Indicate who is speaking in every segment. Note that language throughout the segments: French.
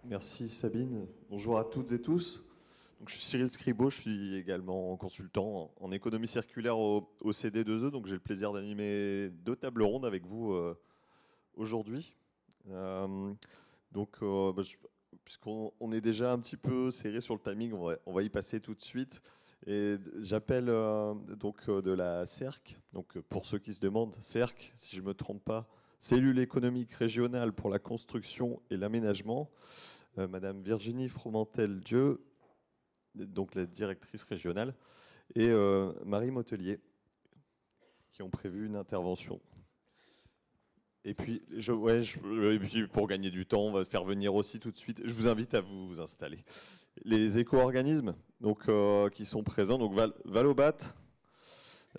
Speaker 1: Merci Sabine. Bonjour à toutes et tous. Donc, je suis Cyril Scribo, je suis également consultant en économie circulaire au CD2E. Donc j'ai le plaisir d'animer deux tables rondes avec vous aujourd'hui. Euh, Puisqu'on est déjà un petit peu serré sur le timing, on va y passer tout de suite. Et j'appelle de la CERC. Donc pour ceux qui se demandent, CERC, si je ne me trompe pas, Cellule économique régionale pour la construction et l'aménagement. Madame Virginie Fromentel-Dieu, donc la directrice régionale, et Marie Motelier, qui ont prévu une intervention. Et puis, et puis, pour gagner du temps, on va faire venir aussi tout de suite. Je vous invite à vous installer. Les éco-organismes qui sont présents, donc Valobat,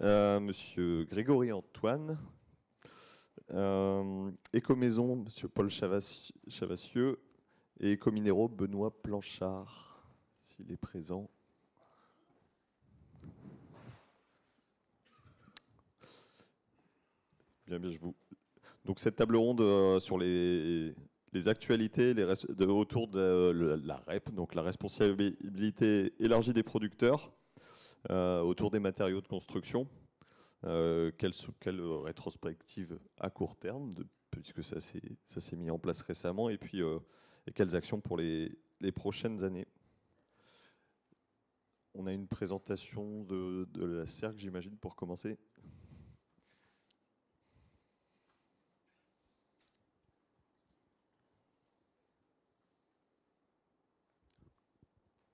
Speaker 1: Monsieur Grégory Antoine, Écomaison, Monsieur Paul Chavassieux, et Écominéraux, Benoît Planchard, s'il est présent. Bien, je vous. Donc cette table ronde sur les actualités autour de la REP, donc la responsabilité élargie des producteurs, autour des matériaux de construction. Quelle rétrospective à court terme, puisque ça s'est mis en place récemment, et puis et quelles actions pour les prochaines années. On a une présentation de la CERC, j'imagine, pour commencer.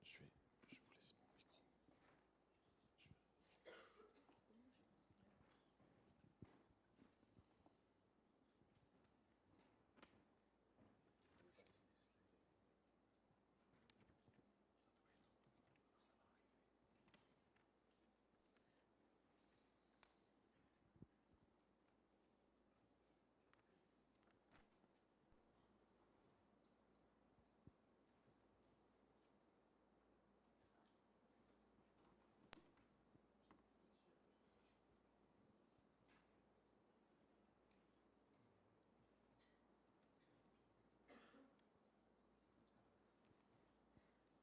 Speaker 1: Je vous laisse mon micro.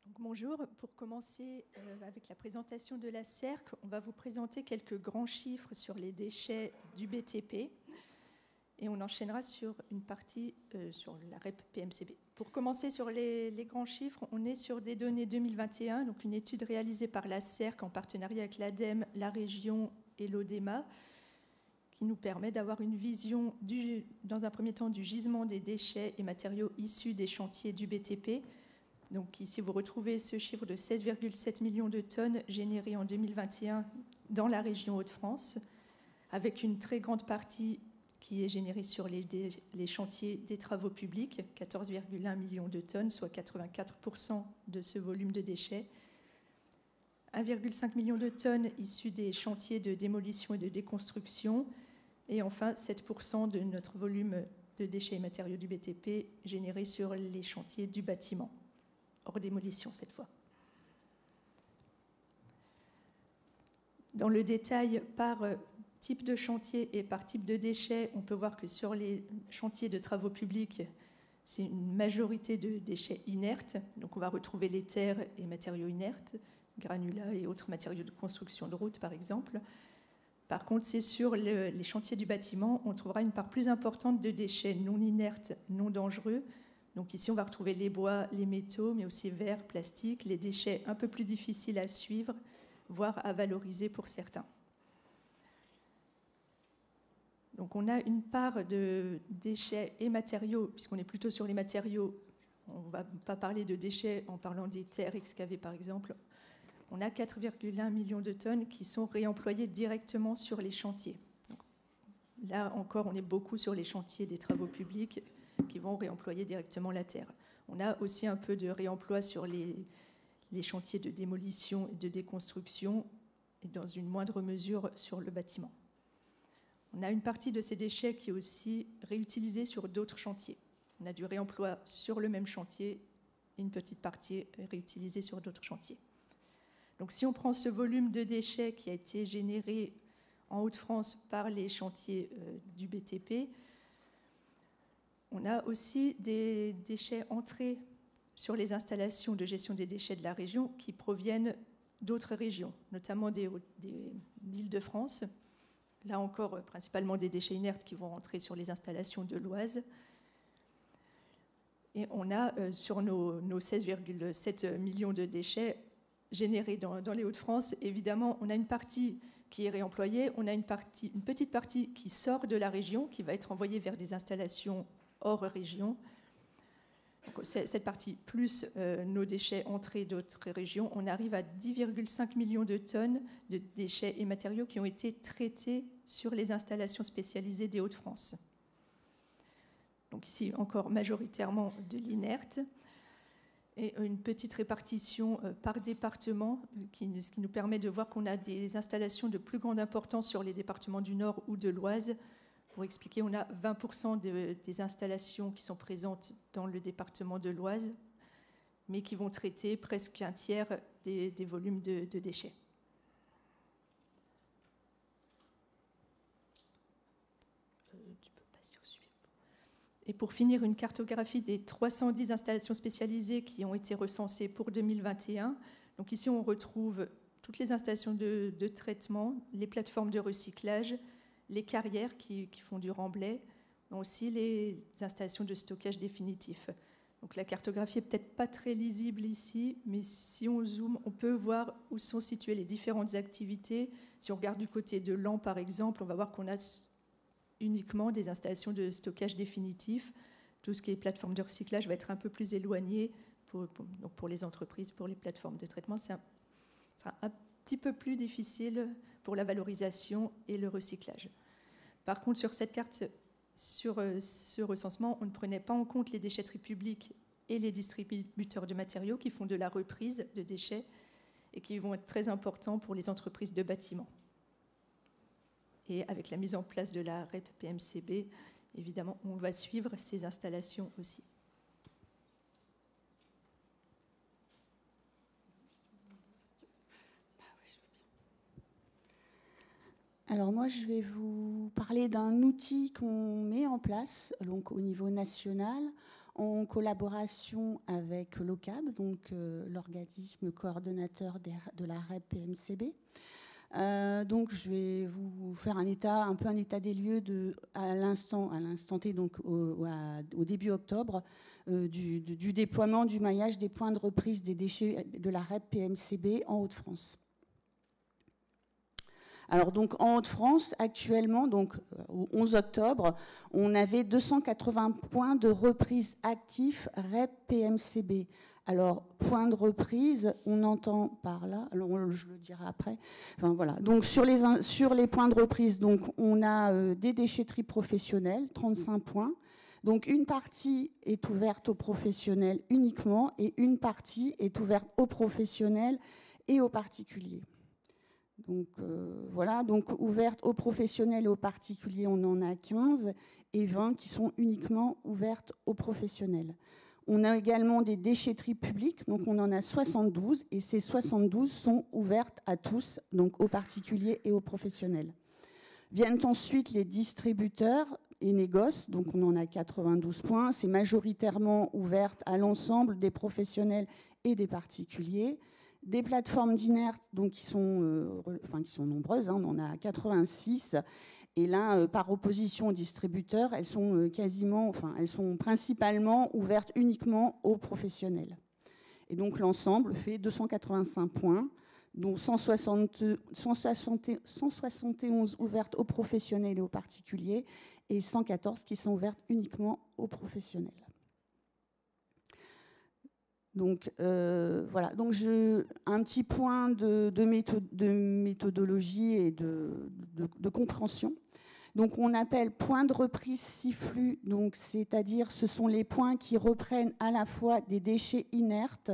Speaker 2: Donc, bonjour, pour commencer avec la présentation de la CERC, on va vous présenter quelques grands chiffres sur les déchets du BTP et on enchaînera sur une partie sur la REP PMCB. Pour commencer sur les grands chiffres, on est sur des données 2021, donc une étude réalisée par la CERC en partenariat avec l'ADEME, la région et l'ODEMA, qui nous permet d'avoir une vision, dans un premier temps, du gisement des déchets et matériaux issus des chantiers du BTP. Donc ici, vous retrouvez ce chiffre de 16,7 millions de tonnes générées en 2021 dans la région Hauts-de-France, avec une très grande partie qui est générée sur les chantiers des travaux publics, 14,1 millions de tonnes, soit 84% de ce volume de déchets. 1,5 million de tonnes issues des chantiers de démolition et de déconstruction. Et enfin, 7% de notre volume de déchets et matériaux du BTP générés sur les chantiers du bâtiment, hors démolition cette fois. Dans le détail, par type de chantier et par type de déchets, on peut voir que sur les chantiers de travaux publics, c'est une majorité de déchets inertes. Donc on va retrouver les terres et matériaux inertes, granulats et autres matériaux de construction de route par exemple. Par contre, c'est sur les chantiers du bâtiment, on trouvera une part plus importante de déchets non inertes, non dangereux. Donc ici, on va retrouver les bois, les métaux, mais aussi verre, plastique, les déchets un peu plus difficiles à suivre, voire à valoriser pour certains. Donc on a une part de déchets et matériaux, puisqu'on est plutôt sur les matériaux. On ne va pas parler de déchets en parlant des terres excavées, par exemple. On a 4,1 millions de tonnes qui sont réemployées directement sur les chantiers. Donc, là encore, on est beaucoup sur les chantiers des travaux publics qui vont réemployer directement la terre. On a aussi un peu de réemploi sur les chantiers de démolition et de déconstruction, et dans une moindre mesure sur le bâtiment. On a une partie de ces déchets qui est aussi réutilisée sur d'autres chantiers. On a du réemploi sur le même chantier et une petite partie réutilisée sur d'autres chantiers. Donc si on prend ce volume de déchets qui a été généré en Hauts-de-France par les chantiers du BTP, on a aussi des déchets entrés sur les installations de gestion des déchets de la région qui proviennent d'autres régions, notamment d'Île-de-France. Là encore, principalement des déchets inertes qui vont rentrer sur les installations de l'Oise. Et on a sur nos 16,7 millions de déchets générés dans les Hauts-de-France, évidemment, on a une partie qui est réemployée, on a une petite partie qui sort de la région, qui va être envoyée vers des installations hors région. Donc, cette partie plus nos déchets entrés d'autres régions, on arrive à 10,5 millions de tonnes de déchets et matériaux qui ont été traités sur les installations spécialisées des Hauts-de-France. Donc ici encore majoritairement de l'inerte et une petite répartition par département ce qui nous permet de voir qu'on a des installations de plus grande importance sur les départements du Nord ou de l'Oise. Pour expliquer, on a 20% des installations qui sont présentes dans le département de l'Oise, mais qui vont traiter presque un tiers des volumes de déchets. Tu peux passer au suivant. Et pour finir, une cartographie des 310 installations spécialisées qui ont été recensées pour 2021. Donc ici, on retrouve toutes les installations de traitement, les plateformes de recyclage, les carrières qui font du remblai, mais aussi les installations de stockage définitif. Donc la cartographie n'est peut-être pas très lisible ici, mais si on zoome, on peut voir où sont situées les différentes activités. Si on regarde du côté de Laon, par exemple, on va voir qu'on a uniquement des installations de stockage définitif. Tout ce qui est plateforme de recyclage va être un peu plus éloigné pour les entreprises, pour les plateformes de traitement. Ça sera un petit peu plus difficile pour la valorisation et le recyclage. Par contre, sur cette carte, sur ce recensement, on ne prenait pas en compte les déchetteries publiques et les distributeurs de matériaux qui font de la reprise de déchets et qui vont être très importants pour les entreprises de bâtiments. Et avec la mise en place de la REP PMCB, évidemment, on va suivre ces installations aussi.
Speaker 3: Alors moi, je vais vous parler d'un outil qu'on met en place donc, au niveau national en collaboration avec l'OCAB, donc l'organisme coordonnateur de la REP PMCB. Donc je vais vous faire un peu un état des lieux à l'instant T, donc au début octobre, du déploiement du maillage des points de reprise des déchets de la REP PMCB en Hauts-de-France. Alors donc en Hauts-de-France, actuellement, donc au 11 octobre, on avait 280 points de reprise actifs REP PMCB. Alors point de reprise, on entend par là, alors je le dirai après. Enfin voilà. Donc sur les points de reprise, donc on a des déchetteries professionnelles, 35 points. Donc une partie est ouverte aux professionnels uniquement et une partie est ouverte aux professionnels et aux particuliers. Donc voilà, donc ouvertes aux professionnels et aux particuliers, on en a 15 et 20 qui sont uniquement ouvertes aux professionnels. On a également des déchetteries publiques, donc on en a 72 et ces 72 sont ouvertes à tous, donc aux particuliers et aux professionnels. Viennent ensuite les distributeurs et négoces, donc on en a 92 points, c'est majoritairement ouverte à l'ensemble des professionnels et des particuliers. Des plateformes d'inertes donc qui sont nombreuses, hein, on en a 86. Et là, par opposition aux distributeurs, elles sont principalement ouvertes uniquement aux professionnels. Et donc l'ensemble fait 285 points, dont 171 ouvertes aux professionnels et aux particuliers, et 114 qui sont ouvertes uniquement aux professionnels. Donc voilà, donc un petit point de méthodologie et de compréhension. Donc on appelle point de reprise 6 flux, donc c'est-à-dire ce sont les points qui reprennent à la fois des déchets inertes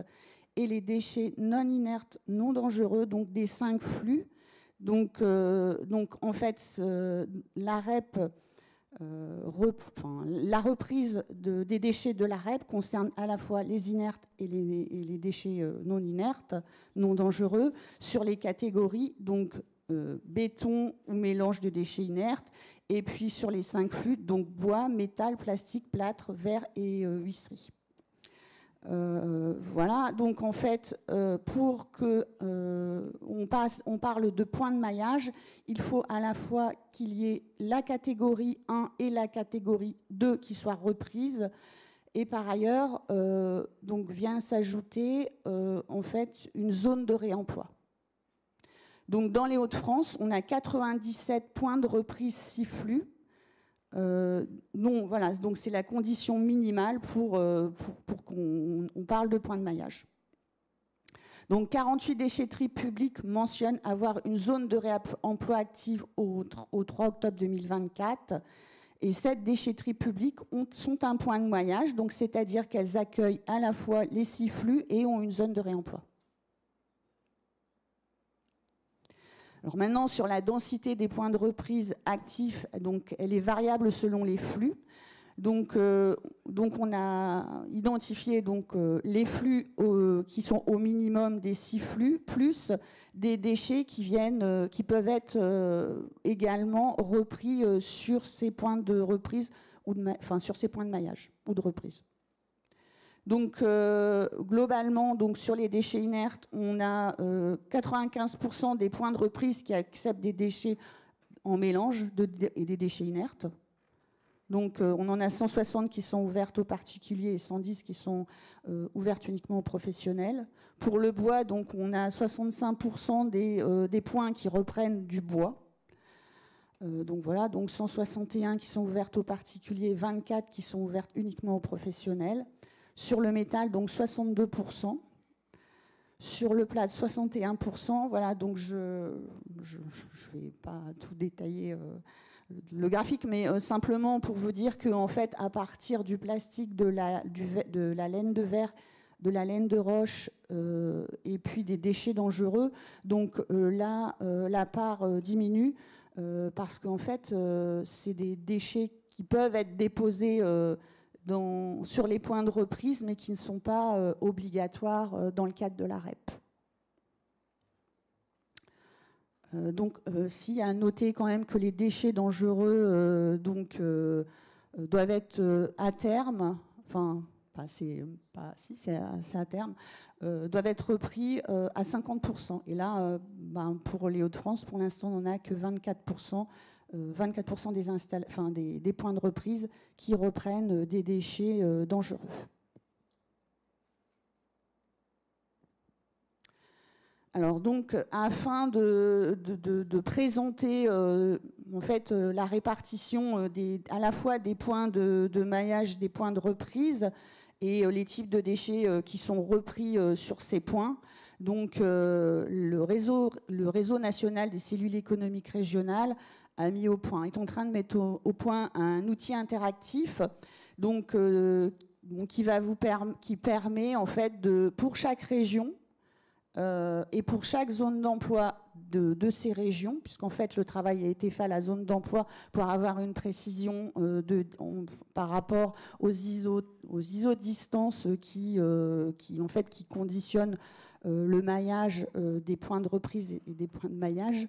Speaker 3: et les déchets non inertes, non dangereux, donc des 5 flux. Donc en fait, la REP... la reprise des déchets de la REP concerne à la fois les inertes et les déchets non inertes, non dangereux, sur les catégories donc béton ou mélange de déchets inertes, et puis sur les 5 flux, donc bois, métal, plastique, plâtre, verre et huisserie. Voilà, donc en fait, pour que on parle de points de maillage, il faut à la fois qu'il y ait la catégorie 1 et la catégorie 2 qui soient reprises. Et par ailleurs, donc vient s'ajouter en fait une zone de réemploi. Donc dans les Hauts-de-France, on a 97 points de reprise sifflux. Non, voilà, donc c'est la condition minimale pour qu'on parle de point de maillage. Donc 48 déchetteries publiques mentionnent avoir une zone de réemploi active au 3 octobre 2024 et 7 déchetteries publiques sont un point de maillage, donc c'est-à-dire qu'elles accueillent à la fois les sifflux et ont une zone de réemploi. Alors maintenant, sur la densité des points de reprise actifs, donc elle est variable selon les flux. Donc on a identifié donc, les flux qui sont au minimum des 6 flux, plus des déchets qui peuvent être également repris sur ces points de reprise, sur ces points de maillage ou de reprise. Donc globalement, donc, sur les déchets inertes, on a 95% des points de reprise qui acceptent des déchets en mélange et des déchets inertes. Donc on en a 160 qui sont ouvertes aux particuliers et 110 qui sont ouvertes uniquement aux professionnels. Pour le bois, donc, on a 65% des points qui reprennent du bois. Donc voilà, donc 161 qui sont ouvertes aux particuliers, 24 qui sont ouvertes uniquement aux professionnels. Sur le métal, donc 62%. Sur le plâtre, 61%. Voilà, donc je ne vais pas tout détailler le graphique, mais simplement pour vous dire qu'en fait, à partir du plastique, de la laine de verre, de la laine de roche et puis des déchets dangereux, donc là, la part diminue parce qu'en fait, c'est des déchets qui peuvent être déposés sur les points de reprise, mais qui ne sont pas obligatoires dans le cadre de la REP. Donc, si à noter quand même que les déchets dangereux doivent être à terme, enfin, c'est à terme, doivent être repris à 50%. Et là, pour les Hauts-de-France, pour l'instant, on n'en a que 24%. 24% des points de reprise qui reprennent des déchets dangereux. Alors donc, afin de présenter en fait la répartition à la fois des points de maillage, des points de reprise et les types de déchets qui sont repris sur ces points. Donc le réseau national des cellules économiques régionales est en train de mettre au point un outil interactif donc, qui permet en fait pour chaque région et pour chaque zone d'emploi de ces régions, puisqu'en fait le travail a été fait à la zone d'emploi pour avoir une précision par rapport aux ISO-distances qui conditionnent le maillage des points de reprise et des points de maillage.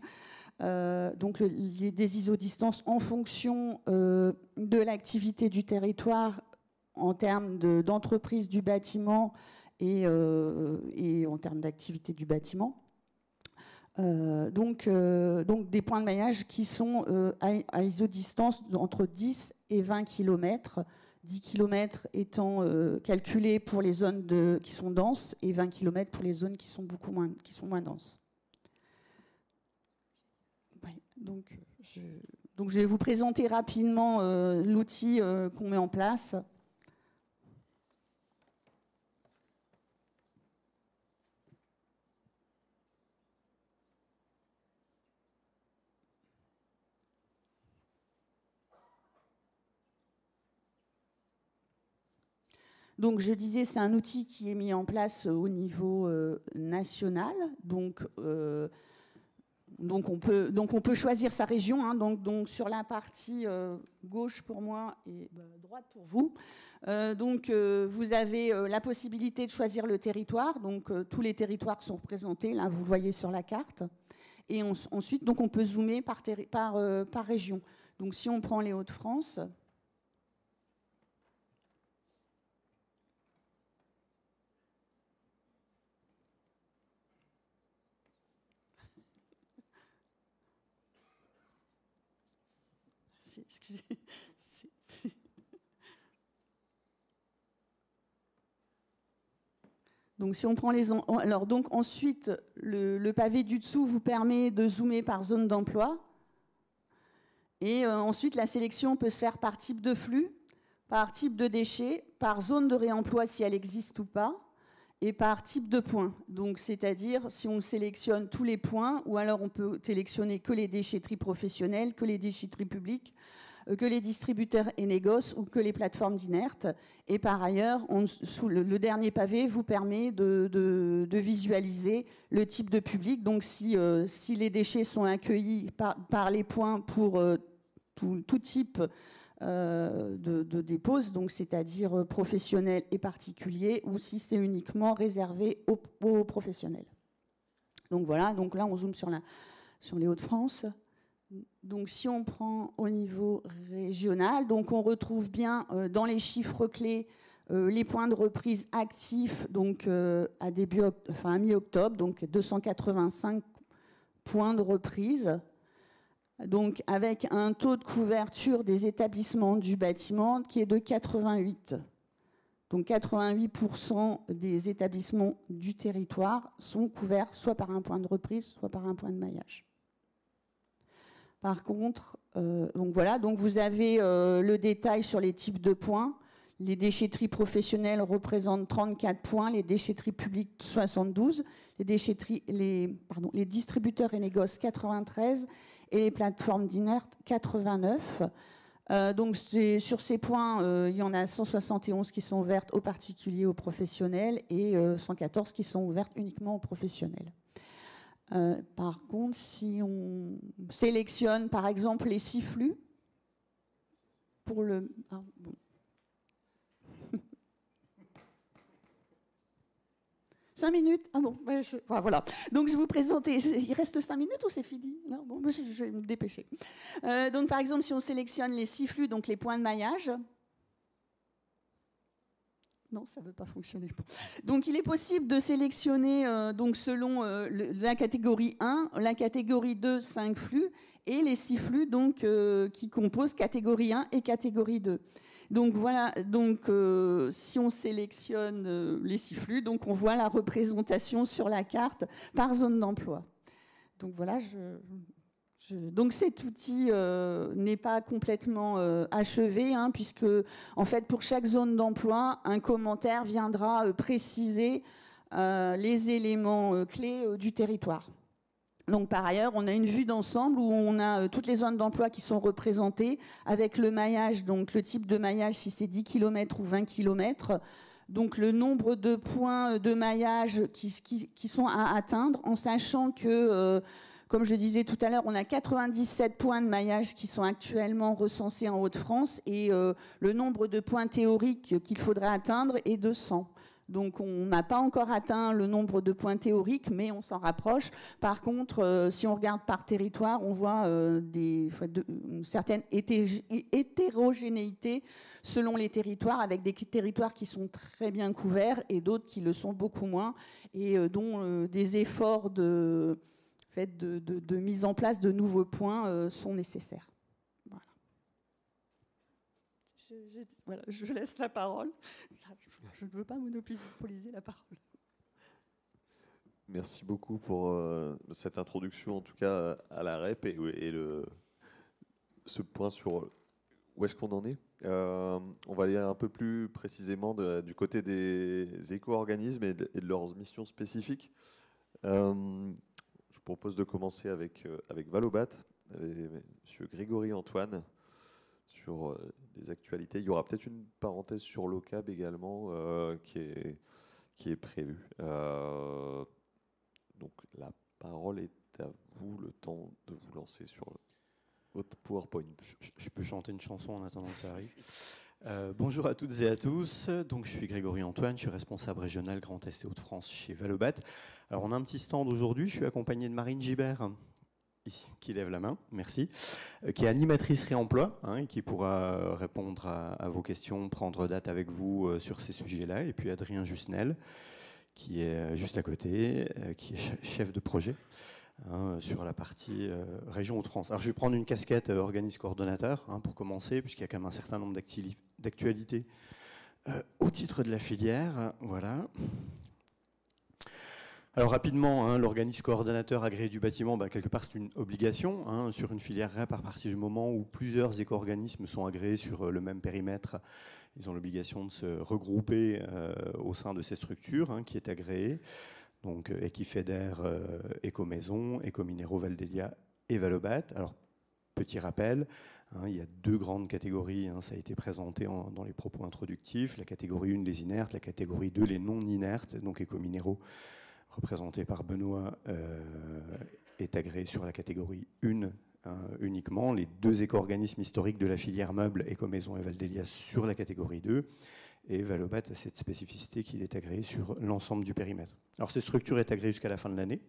Speaker 3: Donc des ISO-distances en fonction de l'activité du territoire en termes d'entreprise du bâtiment et en termes d'activité du bâtiment. Donc des points de maillage qui sont à ISO-distance entre 10 et 20 km, 10 km étant calculés pour les zones qui sont denses et 20 km pour les zones qui sont moins denses. Donc je vais vous présenter rapidement l'outil qu'on met en place. Donc je disais, c'est un outil qui est mis en place au niveau national. Donc on peut choisir sa région, hein, donc sur la partie gauche pour moi et droite pour vous. Vous avez la possibilité de choisir le territoire. Donc tous les territoires sont représentés, là vous le voyez sur la carte. Et ensuite, donc, on peut zoomer par région. Donc si on prend les Hauts-de-France, excusez. Donc, si on prend alors, donc, ensuite, le pavé du dessous vous permet de zoomer par zone d'emploi. Et ensuite, la sélection peut se faire par type de flux, par type de déchets, par zone de réemploi si elle existe ou pas, et par type de points. Donc, c'est-à-dire si on sélectionne tous les points, ou alors on peut sélectionner que les déchetteries professionnelles, que les déchetteries publiques, que les distributeurs et négoces ou que les plateformes d'inertes. Et par ailleurs, le dernier pavé vous permet de visualiser le type de public. Donc si les déchets sont accueillis par les points pour tout type de dépose, donc c'est-à-dire professionnels et particuliers, ou si c'est uniquement réservé aux professionnels. Donc voilà, donc là on zoome sur les Hauts-de-France. Donc, si on prend au niveau régional, donc on retrouve bien dans les chiffres clés les points de reprise actifs donc à mi-octobre, donc 285 points de reprise, donc avec un taux de couverture des établissements du bâtiment qui est de 88. Donc 88% des établissements du territoire sont couverts soit par un point de reprise, soit par un point de maillage. Par contre, donc voilà, donc vous avez le détail sur les types de points. Les déchetteries professionnelles représentent 34 points, les déchetteries publiques 72, les distributeurs et négoces 93 et les plateformes d'inertes 89. Donc sur ces points, il y en a 171 qui sont ouvertes aux particuliers, aux professionnels et 114 qui sont ouvertes uniquement aux professionnels. Par contre, si on sélectionne par exemple les 6 flux pour le... Ah, bon. 5 minutes. Ah bon, voilà. Donc je vais vous présenter. Il reste 5 minutes ou c'est fini? Non, bon, je vais me dépêcher. Donc par exemple, si on sélectionne les 6 flux, donc les points de maillage. Non, ça ne veut pas fonctionner. Donc, il est possible de sélectionner donc, selon la catégorie 1, la catégorie 2, 5 flux, et les 6 flux donc, qui composent catégorie 1 et catégorie 2. Donc, voilà, donc, si on sélectionne les 6 flux, donc, on voit la représentation sur la carte par zone d'emploi. Donc, voilà, donc cet outil n'est pas complètement achevé, hein, puisque en fait pour chaque zone d'emploi, un commentaire viendra préciser les éléments clés du territoire. Donc par ailleurs, on a une vue d'ensemble où on a toutes les zones d'emploi qui sont représentées avec le maillage, donc le type de maillage si c'est 10 km ou 20 km. Donc le nombre de points de maillage qui sont à atteindre, en sachant que comme je disais tout à l'heure, on a 97 points de maillage qui sont actuellement recensés en Hauts-de-France et le nombre de points théoriques qu'il faudrait atteindre est de 100. Donc on n'a pas encore atteint le nombre de points théoriques, mais on s'en rapproche. Par contre, si on regarde par territoire, on voit une certaine hétérogénéité selon les territoires, avec des territoires qui sont très bien couverts et d'autres qui le sont beaucoup moins, et dont des efforts de mise en place de nouveaux points sont nécessaires. Voilà. Je laisse la parole. Je ne veux pas monopoliser la parole.
Speaker 1: Merci beaucoup pour cette introduction, en tout cas à la REP et ce point sur où est-ce qu'on en est. On va aller un peu plus précisément du côté des éco-organismes et de leurs missions spécifiques. Je propose de commencer avec Valobat, avec M. Grégory Antoine, sur des actualités. Il y aura peut-être une parenthèse sur l'OCAB également qui est prévue. Donc la parole est à vous, le temps de vous lancer sur votre PowerPoint.
Speaker 4: Je peux chanter une chanson en attendant que ça arrive. Bonjour à toutes et à tous. Donc, je suis Grégory Antoine, je suis responsable régional Grand Est et Hauts-de-France chez Valobat. Alors, on a un petit stand aujourd'hui. Je suis accompagné de Marine Gibert, ici, qui lève la main, merci, qui est animatrice réemploi, hein, et qui pourra répondre à vos questions, prendre date avec vous sur ces sujets-là. Et puis Adrien Justnel, qui est juste à côté, qui est chef de projet. sur la partie région Hauts-de-France. Alors je vais prendre une casquette organisme coordonnateur pour commencer, puisqu'il y a quand même un certain nombre d'actualités au titre de la filière. Voilà. Alors rapidement, l'organisme coordonnateur agréé du bâtiment, quelque part c'est une obligation sur une filière REP à partir du moment où plusieurs éco-organismes sont agréés sur le même périmètre. Ils ont l'obligation de se regrouper au sein de ces structures qui est agréée, donc Equifeder, Écomaison, Écominéraux, Valdelia et Valobat. Alors petit rappel, il y a deux grandes catégories, ça a été présenté dans les propos introductifs, la catégorie 1 les inertes, la catégorie 2 les non inertes, donc Écominéraux représenté par Benoît, est agréé sur la catégorie 1 uniquement. Les deux éco-organismes historiques de la filière meuble, Écomaison et Valdelia, sur la catégorie 2. Et Valobat a cette spécificité qu'il est agréé sur l'ensemble du périmètre. Alors cette structure est agréée jusqu'à la fin de l'année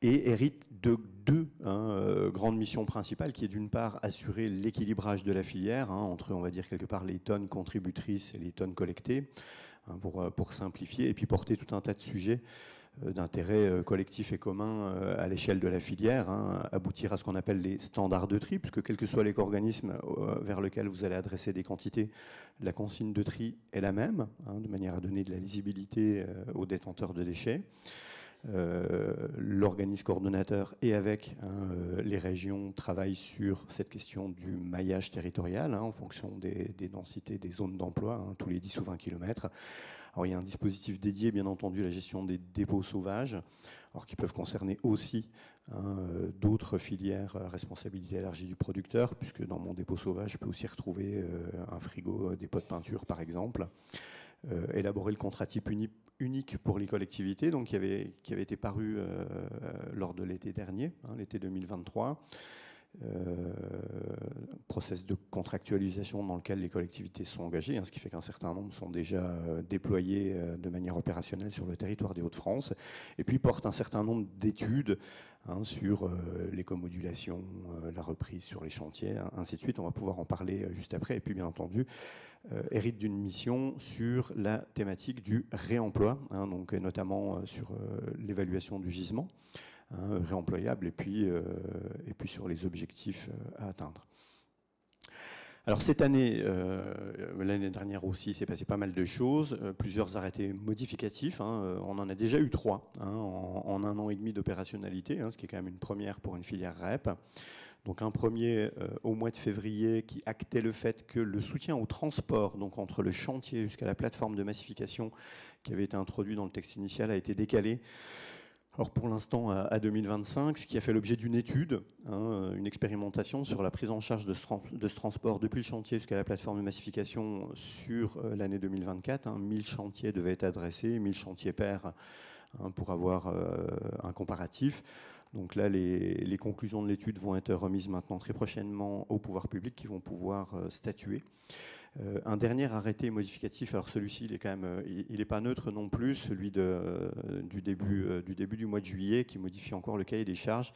Speaker 4: et hérite de deux grandes missions principales, qui est d'une part assurer l'équilibrage de la filière entre, on va dire quelque part, les tonnes contributrices et les tonnes collectées, pour simplifier, et puis porter tout un tas de sujets d'intérêt collectif et commun à l'échelle de la filière, aboutir à ce qu'on appelle les standards de tri, puisque quel que soit l'éco-organisme vers lequel vous allez adresser des quantités, la consigne de tri est la même, de manière à donner de la lisibilité aux détenteurs de déchets. L'organisme coordonnateur et avec les régions travaillent sur cette question du maillage territorial en fonction des densités des zones d'emploi, tous les 10 ou 20 km. Alors, il y a un dispositif dédié, bien entendu, à la gestion des dépôts sauvages, alors, qui peuvent concerner aussi d'autres filières à responsabilité élargie du producteur, puisque dans mon dépôt sauvage, je peux aussi retrouver un frigo, des pots de peinture, par exemple. Élaborer le contrat type unique pour les collectivités, donc qui avait été paru lors de l'été dernier, l'été 2023. Process de contractualisation dans lequel les collectivités sont engagées, ce qui fait qu'un certain nombre sont déjà déployés de manière opérationnelle sur le territoire des Hauts-de-France, et puis porte un certain nombre d'études sur l'écomodulation, la reprise sur les chantiers, ainsi de suite. On va pouvoir en parler juste après, et puis bien entendu hérite d'une mission sur la thématique du réemploi, donc notamment sur l'évaluation du gisement réemployable, et puis sur les objectifs à atteindre. Alors cette année, l'année dernière aussi, s'est passé pas mal de choses, plusieurs arrêtés modificatifs, on en a déjà eu 3 en 1 an et demi d'opérationnalité, ce qui est quand même une première pour une filière REP. Donc un premier au mois de février qui actait le fait que le soutien au transport, donc entre le chantier jusqu'à la plateforme de massification qui avait été introduit dans le texte initial, a été décalé. Alors pour l'instant à 2025, ce qui a fait l'objet d'une étude, une expérimentation sur la prise en charge de ce transport depuis le chantier jusqu'à la plateforme de massification sur l'année 2024. 1000 chantiers devaient être adressés, 1000 chantiers pairs pour avoir un comparatif. Donc là, les conclusions de l'étude vont être remises maintenant très prochainement au pouvoir public qui vont pouvoir statuer. Un dernier arrêté modificatif, alors celui-ci, il est quand même, il n'est pas neutre non plus, celui du début du mois de juillet, qui modifie encore le cahier des charges,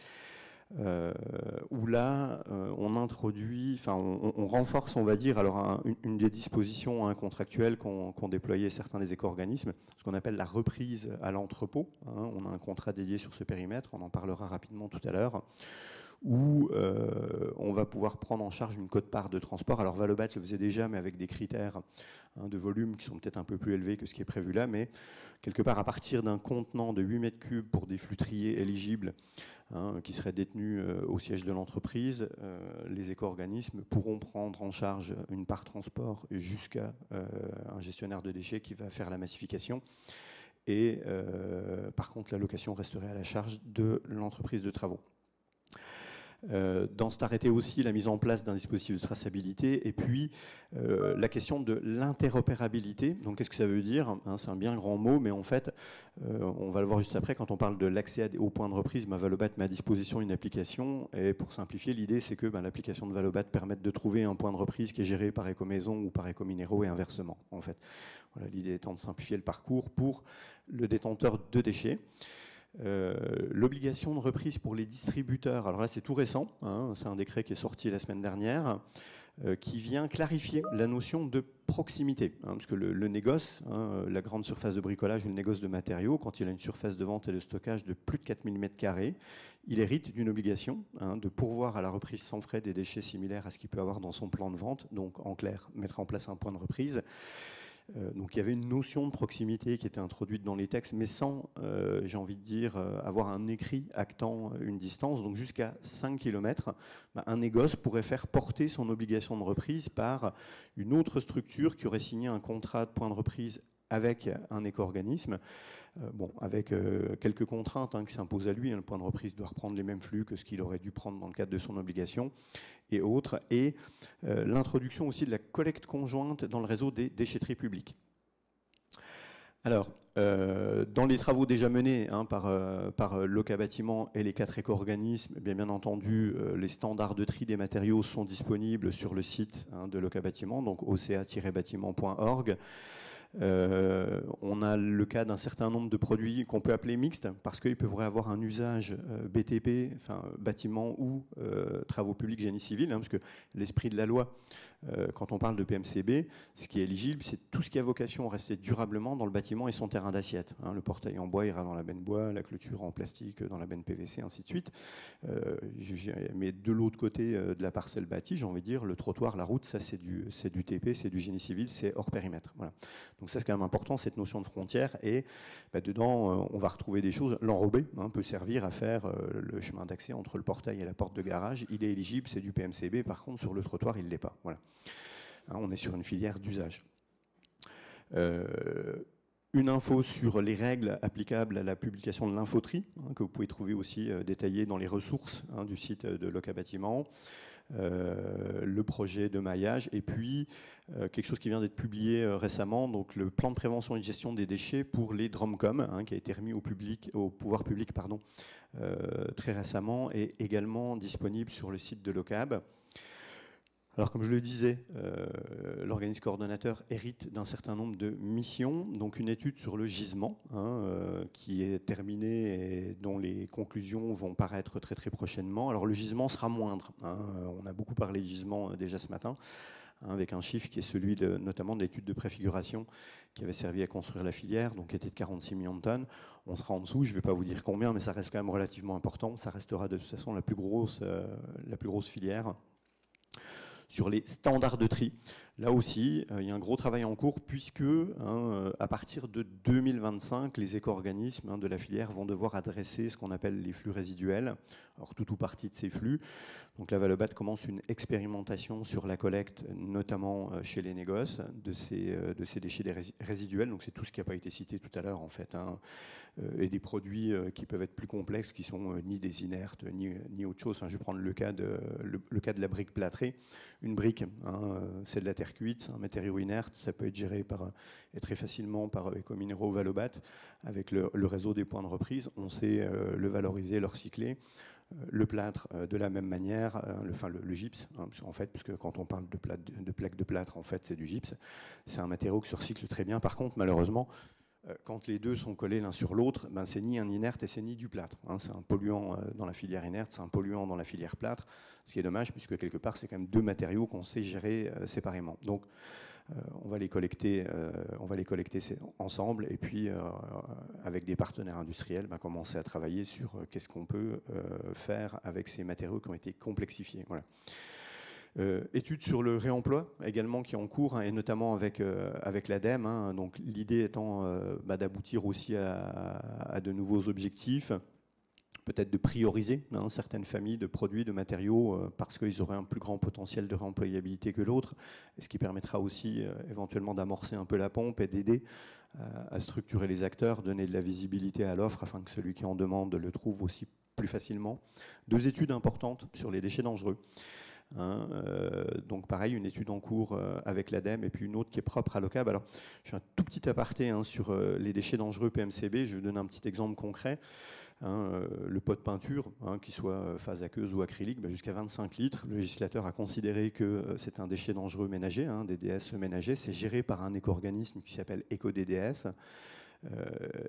Speaker 4: où là, on introduit, enfin, on renforce, on va dire, alors une des dispositions contractuelles qu'ont déployé certains des éco-organismes, ce qu'on appelle la reprise à l'entrepôt. On a un contrat dédié sur ce périmètre, on en parlera rapidement tout à l'heure, où on va pouvoir prendre en charge une quote-part de transport. Alors Valobat le faisait déjà, mais avec des critères de volume qui sont peut-être un peu plus élevés que ce qui est prévu là, mais quelque part à partir d'un contenant de 8 mètres cubes pour des flux triés éligibles qui seraient détenus au siège de l'entreprise, les éco-organismes pourront prendre en charge une part transport jusqu'à un gestionnaire de déchets qui va faire la massification. Et par contre, la location resterait à la charge de l'entreprise de travaux. Dans cet arrêté aussi, la mise en place d'un dispositif de traçabilité et puis la question de l'interopérabilité. Donc qu'est-ce que ça veut dire? C'est un bien grand mot, mais en fait, on va le voir juste après, quand on parle de l'accès aux points de reprise, Valobat met à disposition une application, et pour simplifier, l'idée c'est que l'application de Valobat permette de trouver un point de reprise qui est géré par Écomaison ou par Écominéraux et inversement. En fait, voilà, l'idée étant de simplifier le parcours pour le détenteur de déchets. L'obligation de reprise pour les distributeurs, alors là c'est tout récent, c'est un décret qui est sorti la semaine dernière, qui vient clarifier la notion de proximité. Parce que le négoce, la grande surface de bricolage ou le négoce de matériaux, quand il a une surface de vente et de stockage de plus de 4000 m², il hérite d'une obligation de pourvoir à la reprise sans frais des déchets similaires à ce qu'il peut avoir dans son plan de vente. Donc, en clair, mettre en place un point de reprise. Donc il y avait une notion de proximité qui était introduite dans les textes, mais sans, j'ai envie de dire, avoir un écrit actant une distance. Donc jusqu'à 5 km, un négoce pourrait faire porter son obligation de reprise par une autre structure qui aurait signé un contrat de point de reprise avec un éco-organisme, avec quelques contraintes qui s'imposent à lui. Le point de reprise doit reprendre les mêmes flux que ce qu'il aurait dû prendre dans le cadre de son obligation et autres, et l'introduction aussi de la collecte conjointe dans le réseau des déchetteries publiques. Alors, dans les travaux déjà menés par Loca Bâtiment et les 4 éco-organismes, bien entendu, les standards de tri des matériaux sont disponibles sur le site de Loca Bâtiment, donc oca-bâtiment.org. On a le cas d'un certain nombre de produits qu'on peut appeler mixtes parce qu'ils pourraient avoir un usage BTP, enfin bâtiment ou travaux publics génie civil, parce que l'esprit de la loi, quand on parle de PMCB, ce qui est éligible, c'est tout ce qui a vocation à rester durablement dans le bâtiment et son terrain d'assiette. Le portail en bois ira dans la benne bois, la clôture en plastique dans la benne PVC, ainsi de suite. Mais de l'autre côté de la parcelle bâtie, j'ai envie de dire, le trottoir, la route, ça c'est du TP, c'est du génie civil, c'est hors périmètre. Voilà. Donc ça c'est quand même important, cette notion de frontière, et dedans on va retrouver des choses. L'enrobé peut servir à faire le chemin d'accès entre le portail et la porte de garage. Il est éligible, c'est du PMCB, par contre sur le trottoir il ne l'est pas. Voilà. On est sur une filière d'usage. Une info sur les règles applicables à la publication de l'infoterie, que vous pouvez trouver aussi détaillée dans les ressources du site de Loca Bâtiment. Le projet de maillage, et puis quelque chose qui vient d'être publié récemment, donc le plan de prévention et de gestion des déchets pour les DROMCOM, qui a été remis au pouvoir public très récemment, et également disponible sur le site de Locab. Alors, comme je le disais, l'organisme coordonnateur hérite d'un certain nombre de missions, donc une étude sur le gisement qui est terminée et dont les conclusions vont paraître très très prochainement. Alors, le gisement sera moindre. On a beaucoup parlé de gisement déjà ce matin, avec un chiffre qui est celui notamment de l'étude de préfiguration qui avait servi à construire la filière, donc qui était de 46 millions de tonnes. On sera en dessous, je ne vais pas vous dire combien, mais ça reste quand même relativement important. Ça restera de toute façon la plus grosse filière. Sur les standards de tri, là aussi, il y a un gros travail en cours puisque à partir de 2025, les éco-organismes de la filière vont devoir adresser ce qu'on appelle les flux résiduels, alors tout ou partie de ces flux. Donc la Valobat commence une expérimentation sur la collecte, notamment chez les négoces, de ces déchets résiduels. Donc c'est tout ce qui n'a pas été cité tout à l'heure en fait, et des produits qui peuvent être plus complexes, qui sont ni des inertes ni autre chose. Je vais prendre le cas de la brique plâtrée. Une brique, c'est de la terre cuite, c'est un matériau inerte, ça peut être géré et très facilement par Ecominéraux Valobat avec le réseau des points de reprise. On sait le valoriser, le recycler. Le plâtre, de la même manière, le gypse, en fait, puisque quand on parle de plaques de plâtre, en fait, c'est du gypse. C'est un matériau qui se recycle très bien. Par contre, malheureusement, quand les deux sont collés l'un sur l'autre, c'est ni un inerte et c'est ni du plâtre. C'est un polluant dans la filière inerte, c'est un polluant dans la filière plâtre, ce qui est dommage, puisque quelque part, c'est quand même deux matériaux qu'on sait gérer séparément. Donc, on va les collecter ensemble et puis avec des partenaires industriels commencer à travailler sur qu'est-ce qu'on peut faire avec ces matériaux qui ont été complexifiés. Voilà. Étude sur le réemploi également qui est en cours, et notamment avec l'ADEME. Donc l'idée étant d'aboutir aussi à de nouveaux objectifs, peut-être de prioriser certaines familles de produits, de matériaux, parce qu'ils auraient un plus grand potentiel de réemployabilité que l'autre, ce qui permettra aussi éventuellement d'amorcer un peu la pompe et d'aider à structurer les acteurs, donner de la visibilité à l'offre afin que celui qui en demande le trouve aussi plus facilement. 2 études importantes sur les déchets dangereux. Donc pareil, une étude en cours avec l'ADEME et puis une autre qui est propre à Locab. Alors, je fais un tout petit aparté sur les déchets dangereux PMCB. Je vais vous donner un petit exemple concret. Le pot de peinture, qu'il soit phase aqueuse ou acrylique, jusqu'à 25 litres. Le législateur a considéré que c'est un déchet dangereux ménager, DDS ménager. C'est géré par un éco-organisme qui s'appelle EcoDDS.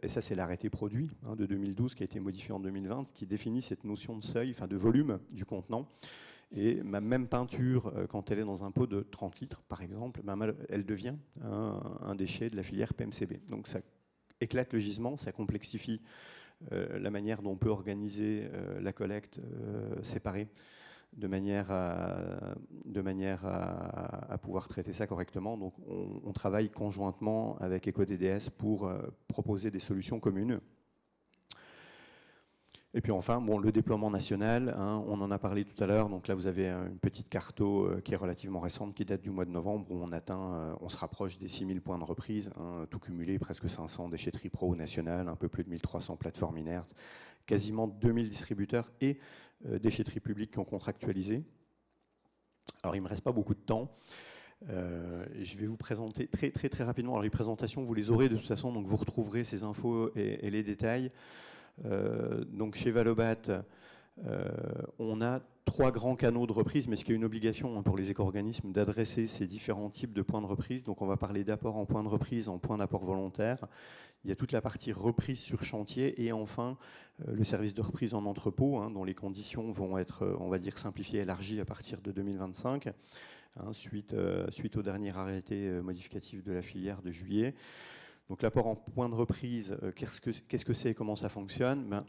Speaker 4: Et ça, c'est l'arrêté produit de 2012 qui a été modifié en 2020, qui définit cette notion de seuil, de volume du contenant. Et ma même peinture, quand elle est dans un pot de 30 litres, par exemple, elle devient un déchet de la filière PMCB. Donc ça éclate le gisement, ça complexifie la manière dont on peut organiser la collecte séparée, de manière à pouvoir traiter ça correctement. Donc on travaille conjointement avec EcoDDS pour proposer des solutions communes. Et puis enfin, bon, le déploiement national, hein, on en a parlé tout à l'heure. Donc là, vous avez une petite carto qui est relativement récente, qui date du mois de novembre, où on se rapproche des 6000 points de reprise, hein, tout cumulé, presque 500 déchetteries pro nationales, un peu plus de 1300 plateformes inertes, quasiment 2000 distributeurs et déchetteries publiques qui ont contractualisé. Alors, il ne me reste pas beaucoup de temps. Je vais vous présenter très rapidement. Alors, les présentations, vous les aurez de toute façon, donc vous retrouverez ces infos et les détails. Donc chez Valobat, on a 3 grands canaux de reprise, mais ce qui est une obligation pour les éco-organismes d'adresser ces différents types de points de reprise. Donc on va parler d'apport en point de reprise, en point d'apport volontaire. Il y a toute la partie reprise sur chantier et enfin le service de reprise en entrepôt, hein, dont les conditions vont être, on va dire, simplifiées et élargies à partir de 2025, hein, suite au dernier arrêté modificatif de la filière de juillet. Donc l'apport en point de reprise, qu'est-ce que c'est et comment ça fonctionne?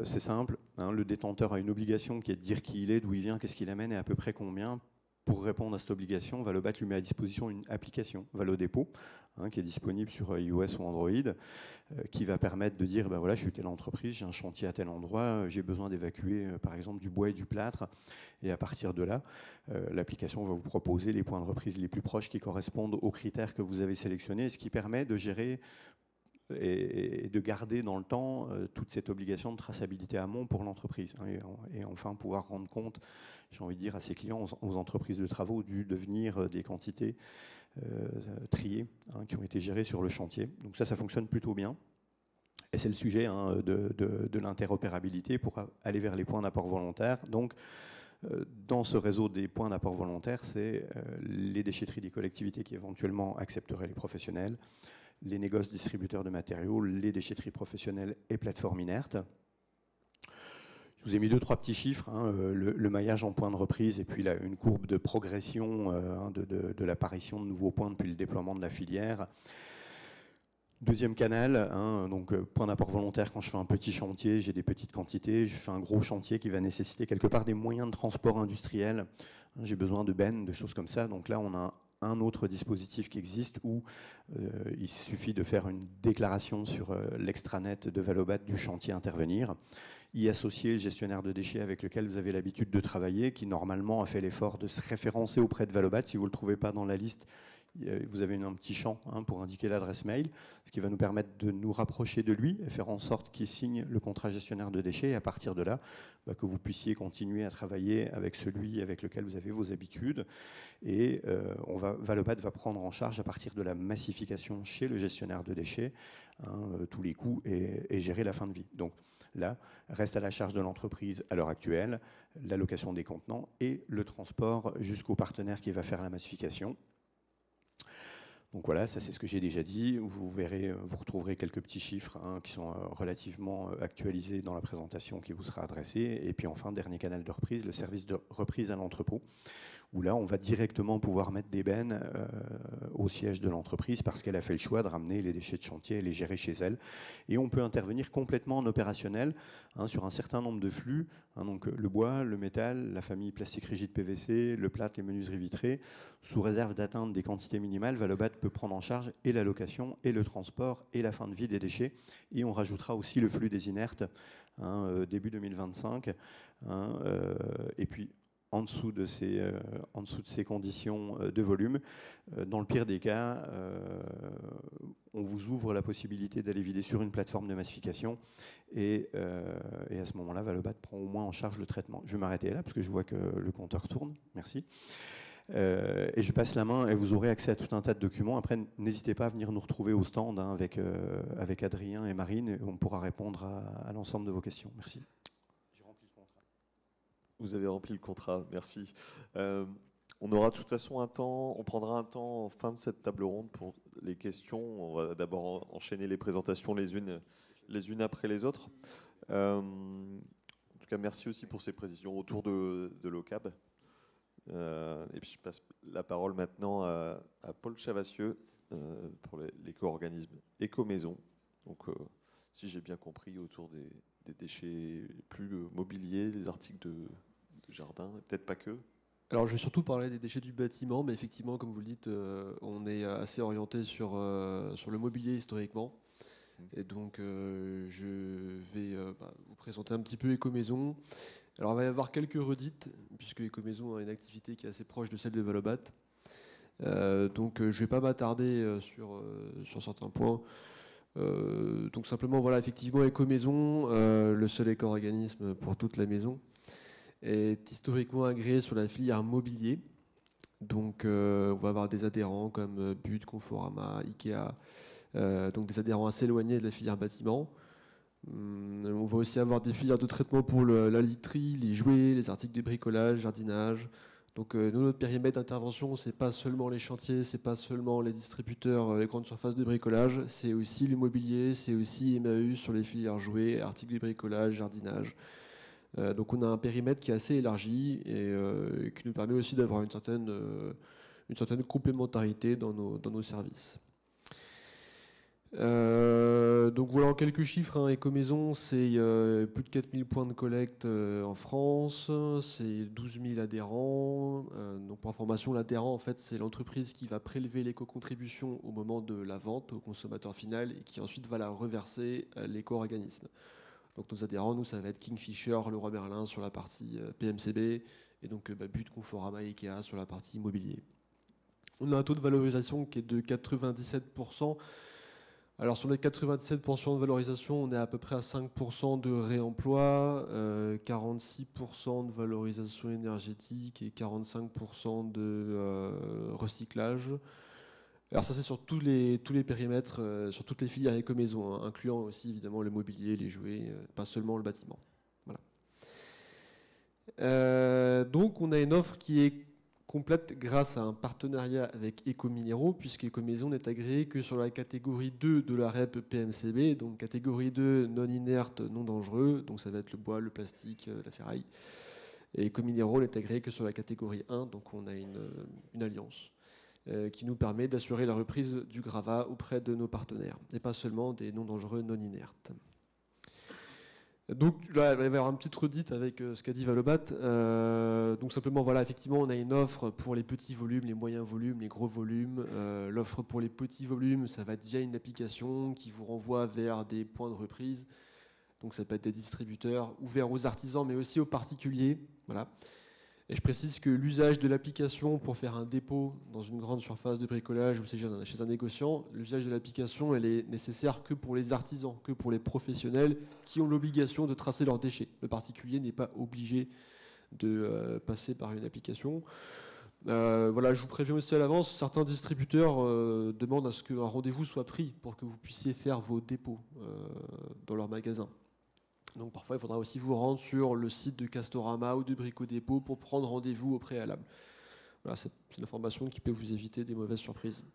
Speaker 4: C'est simple, hein, le détenteur a une obligation qui est de dire qui il est, d'où il vient, qu'est-ce qu'il amène et à peu près combien. Pour répondre à cette obligation, Valobat lui met à disposition une application, Valodépôt, hein, qui est disponible sur iOS ou Android, qui va permettre de dire, ben voilà, je suis telle entreprise, j'ai un chantier à tel endroit, j'ai besoin d'évacuer par exemple du bois et du plâtre. Et à partir de là, l'application va vous proposer les points de reprise les plus proches qui correspondent aux critères que vous avez sélectionnés, ce qui permet de gérer et de garder dans le temps toute cette obligation de traçabilité amont pour l'entreprise. Et enfin pouvoir rendre compte, j'ai envie de dire, à ses clients, aux entreprises de travaux, du devenir des quantités triées, hein, qui ont été gérées sur le chantier. Donc ça fonctionne plutôt bien. Et c'est le sujet, hein, de l'interopérabilité pour aller vers les points d'apport volontaire. Donc, dans ce réseau des points d'apport volontaire, c'est les déchetteries des collectivités qui éventuellement accepteraient les professionnels, les négoces distributeurs de matériaux, les déchetteries professionnelles et plateformes inertes. Je vous ai mis 2-3 petits chiffres, hein, le maillage en point de reprise et puis une courbe de progression de l'apparition de nouveaux points depuis le déploiement de la filière. Deuxième canal, hein, donc point d'apport volontaire, quand je fais un petit chantier, j'ai des petites quantités, je fais un gros chantier qui va nécessiter quelque part des moyens de transport industriel, j'ai besoin de bennes, de choses comme ça, donc là on a un autre dispositif qui existe où il suffit de faire une déclaration sur l'extranet de Valobat du chantier à intervenir, y associer le gestionnaire de déchets avec lequel vous avez l'habitude de travailler, qui normalement a fait l'effort de se référencer auprès de Valobat. Si vous ne le trouvez pas dans la liste, vous avez un petit champ, hein, pour indiquer l'adresse mail, ce qui va nous permettre de nous rapprocher de lui et faire en sorte qu'il signe le contrat gestionnaire de déchets et à partir de là, que vous puissiez continuer à travailler avec celui avec lequel vous avez vos habitudes. Et Valobat va prendre en charge à partir de la massification chez le gestionnaire de déchets, hein, tous les coûts et gérer la fin de vie. Donc là, reste à la charge de l'entreprise à l'heure actuelle l'allocation des contenants et le transport jusqu'au partenaire qui va faire la massification. Donc voilà, ça c'est ce que j'ai déjà dit. Vous verrez, vous retrouverez quelques petits chiffres, hein, qui sont relativement actualisés dans la présentation qui vous sera adressée. Et puis enfin, dernier canal de reprise, le service de reprise à l'entrepôt, où là on va directement pouvoir mettre des bennes au siège de l'entreprise parce qu'elle a fait le choix de ramener les déchets de chantier et les gérer chez elle. Et on peut intervenir complètement en opérationnel, hein, sur un certain nombre de flux, hein, donc le bois, le métal, la famille plastique rigide PVC, le plâtre, les menuiseries vitrées. Sous réserve d'atteindre des quantités minimales, Valobat peut prendre en charge et l'allocation et le transport et la fin de vie des déchets. Et on rajoutera aussi le flux des inertes, hein, début 2025. Hein, et puis en dessous de ces conditions de volume, dans le pire des cas, on vous ouvre la possibilité d'aller vider sur une plateforme de massification et à ce moment-là, Valobat prend au moins en charge le traitement. Je vais m'arrêter là parce que je vois que le compteur tourne. Merci. Et je passe la main et vous aurez accès à tout un tas de documents. Après, n'hésitez pas à venir nous retrouver au stand, hein, avec Adrien et Marine. Et on pourra répondre à l'ensemble de vos questions. Merci. J'ai rempli le contrat.
Speaker 1: Vous avez rempli le contrat, merci. On aura de toute façon un temps, on prendra un temps en fin de cette table ronde pour les questions. On va d'abord enchaîner les présentations les unes après les autres. En tout cas, merci aussi pour ces précisions autour de l'OCAB. Et puis je passe la parole maintenant à Paul Chavassieux pour l'éco-organisme Éco-Maison. Donc, si j'ai bien compris, autour des déchets plus mobiliers, les articles de jardin, et peut-être pas que.
Speaker 5: Alors, je vais surtout parler des déchets du bâtiment, mais effectivement, comme vous le dites, on est assez orienté sur le mobilier historiquement. Et donc, je vais vous présenter un petit peu Éco-Maison. Alors, il va y avoir quelques redites, puisque Éco-Maison a une activité qui est assez proche de celle de Valobat. Donc, je ne vais pas m'attarder sur certains points. Donc, simplement, voilà, effectivement, Éco-Maison, le seul éco-organisme pour toute la maison, est historiquement agréé sur la filière mobilier. Donc, on va avoir des adhérents comme But, Conforama, Ikea, donc des adhérents assez éloignés de la filière bâtiment. On va aussi avoir des filières de traitement pour la literie, les jouets, les articles de bricolage, jardinage. Donc, nous, notre périmètre d'intervention, c'est pas seulement les chantiers, c'est pas seulement les distributeurs, les grandes surfaces de bricolage, c'est aussi l'immobilier, c'est aussi Emmaüs sur les filières jouets, articles de bricolage, jardinage. Donc on a un périmètre qui est assez élargi et qui nous permet aussi d'avoir une certaine complémentarité dans nos services. Donc voilà en quelques chiffres, hein. Éco-Maison, c'est plus de 4000 points de collecte en France, c'est 12 000 adhérents. Donc pour information, l'adhérent, en fait, c'est l'entreprise qui va prélever l'éco-contribution au moment de la vente au consommateur final et qui ensuite va la reverser à l'éco-organisme. Donc nos adhérents, nous, ça va être Kingfisher, Leroy Merlin sur la partie PMCB et donc But, Conforama, Ikea sur la partie immobilier. On a un taux de valorisation qui est de 97%. Alors sur les 97% de valorisation, on est à peu près à 5% de réemploi, 46% de valorisation énergétique et 45% de recyclage. Alors ça c'est sur tous les périmètres, sur toutes les filières Éco-Maison, hein, incluant aussi évidemment le mobilier, les jouets, pas seulement le bâtiment. Voilà. Donc on a une offre qui est complète grâce à un partenariat avec Éco-Minéraux, puisque Éco-Maison n'est agréé que sur la catégorie 2 de la REP PMCB, donc catégorie 2 non inerte, non dangereux, donc ça va être le bois, le plastique, la ferraille. Et Éco-Minéraux n'est agréé que sur la catégorie 1, donc on a une alliance qui nous permet d'assurer la reprise du gravat auprès de nos partenaires, et pas seulement des non dangereux, non inertes. Donc là, il va y avoir une petite redite avec ce qu'a dit Valobat. Donc simplement, voilà, effectivement, on a une offre pour les petits volumes, les moyens volumes, les gros volumes. L'offre pour les petits volumes, ça va être via une application qui vous renvoie vers des points de reprise. Donc ça peut être des distributeurs ouverts aux artisans, mais aussi aux particuliers. Voilà. Et je précise que l'usage de l'application pour faire un dépôt dans une grande surface de bricolage ou chez un négociant, l'usage de l'application, elle est nécessaire que pour les artisans, que pour les professionnels qui ont l'obligation de tracer leurs déchets. Le particulier n'est pas obligé de passer par une application. Voilà, je vous préviens aussi à l'avance, certains distributeurs demandent à ce qu'un rendez-vous soit pris pour que vous puissiez faire vos dépôts dans leur magasin. Donc parfois, il faudra aussi vous rendre sur le site de Castorama ou de Brico Dépôt pour prendre rendez-vous au préalable. Voilà, c'est une information qui peut vous éviter des mauvaises surprises.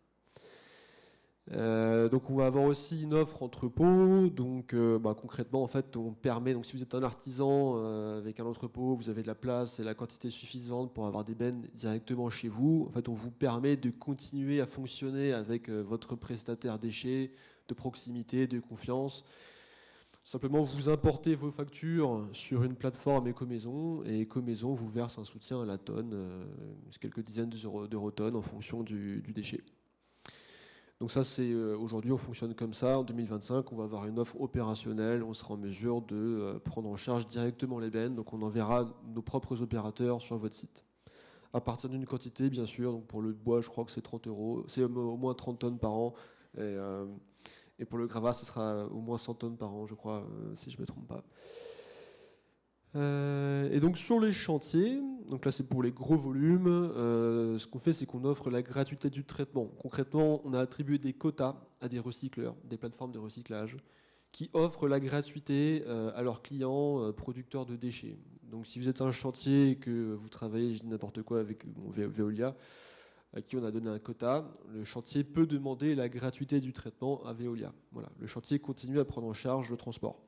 Speaker 5: Donc on va avoir aussi une offre entrepôt. Donc concrètement, en fait, on permet. Donc si vous êtes un artisan avec un entrepôt, vous avez de la place et la quantité suffisante pour avoir des bennes directement chez vous. En fait, on vous permet de continuer à fonctionner avec votre prestataire déchets de proximité, de confiance. Simplement, vous importez vos factures sur une plateforme Éco-Maison et Éco-Maison vous verse un soutien à la tonne, quelques dizaines d'euros tonnes en fonction du déchet. Donc ça, c'est aujourd'hui, on fonctionne comme ça. En 2025, on va avoir une offre opérationnelle. On sera en mesure de prendre en charge directement les bennes. Donc on enverra nos propres opérateurs sur votre site. À partir d'une quantité, bien sûr. Donc pour le bois, je crois que c'est 30 euros. C'est au moins 30 tonnes par an. Et pour le gravat, ce sera au moins 100 tonnes par an, je crois, si je ne me trompe pas. Et donc sur les chantiers, donc là c'est pour les gros volumes, ce qu'on fait c'est qu'on offre la gratuité du traitement. Concrètement, on a attribué des quotas à des recycleurs, des plateformes de recyclage, qui offrent la gratuité à leurs clients producteurs de déchets. Donc si vous êtes un chantier et que vous travaillez, je dis n'importe quoi, avec Veolia, à qui on a donné un quota, le chantier peut demander la gratuité du traitement à Veolia. Voilà, le chantier continue à prendre en charge le transport.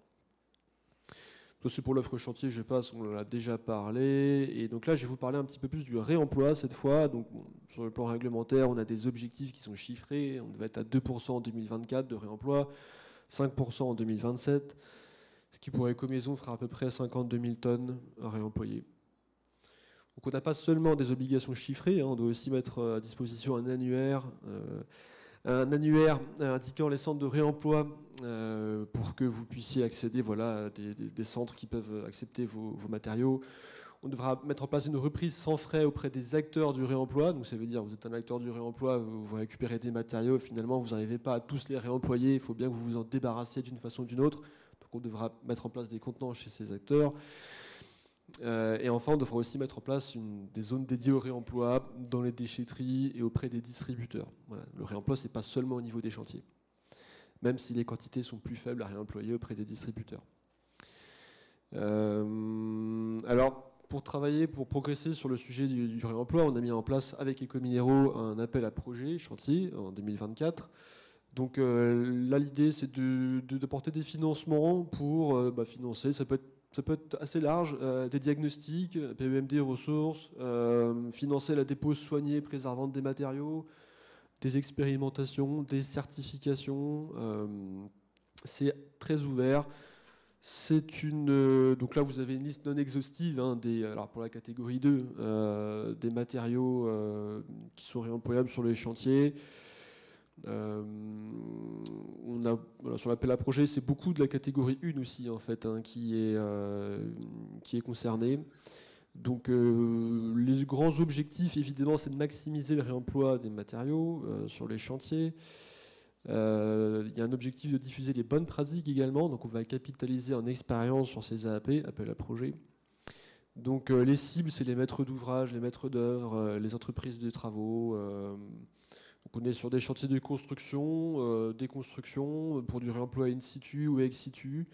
Speaker 5: Ça, c'est pour l'offre chantier, je passe, on en a déjà parlé. Et donc là, je vais vous parler un petit peu plus du réemploi cette fois. Donc, sur le plan réglementaire, on a des objectifs qui sont chiffrés. On devait être à 2% en 2024 de réemploi, 5% en 2027, ce qui pour Ecomaison fera à peu près 52 000 tonnes à réemployer. Donc on n'a pas seulement des obligations chiffrées, on doit aussi mettre à disposition un annuaire indiquant les centres de réemploi pour que vous puissiez accéder à des centres qui peuvent accepter vos matériaux. On devra mettre en place une reprise sans frais auprès des acteurs du réemploi. Donc ça veut dire que vous êtes un acteur du réemploi, vous récupérez des matériaux et finalement vous n'arrivez pas à tous les réemployer. Il faut bien que vous vous en débarrassiez d'une façon ou d'une autre. Donc on devra mettre en place des contenants chez ces acteurs. Et enfin, on devra aussi mettre en place des zones dédiées au réemploi dans les déchetteries et auprès des distributeurs. Voilà. Le réemploi, ce n'est pas seulement au niveau des chantiers, même si les quantités sont plus faibles à réemployer auprès des distributeurs. Alors, pour progresser sur le sujet du réemploi, on a mis en place avec Ecominero un appel à projet chantier en 2024. Donc là, l'idée, c'est d'apporter des financements pour financer. Ça peut être assez large, des diagnostics, PEMD ressources, financer la dépose soignée et préservante des matériaux, des expérimentations, des certifications. C'est très ouvert. Donc là, vous avez une liste non exhaustive alors pour la catégorie 2, des matériaux qui sont réemployables sur les chantiers. Sur l'appel à projet, c'est beaucoup de la catégorie 1 aussi en fait, qui est concernée. Donc les grands objectifs évidemment, c'est de maximiser le réemploi des matériaux sur les chantiers. Il y a un objectif de diffuser les bonnes pratiques également, donc on va capitaliser en expérience sur ces AAP, appel à projet. Donc les cibles, c'est les maîtres d'ouvrage, les maîtres d'œuvre, les entreprises de travaux. Donc on est sur des chantiers de construction, déconstruction, pour du réemploi in situ ou ex situ.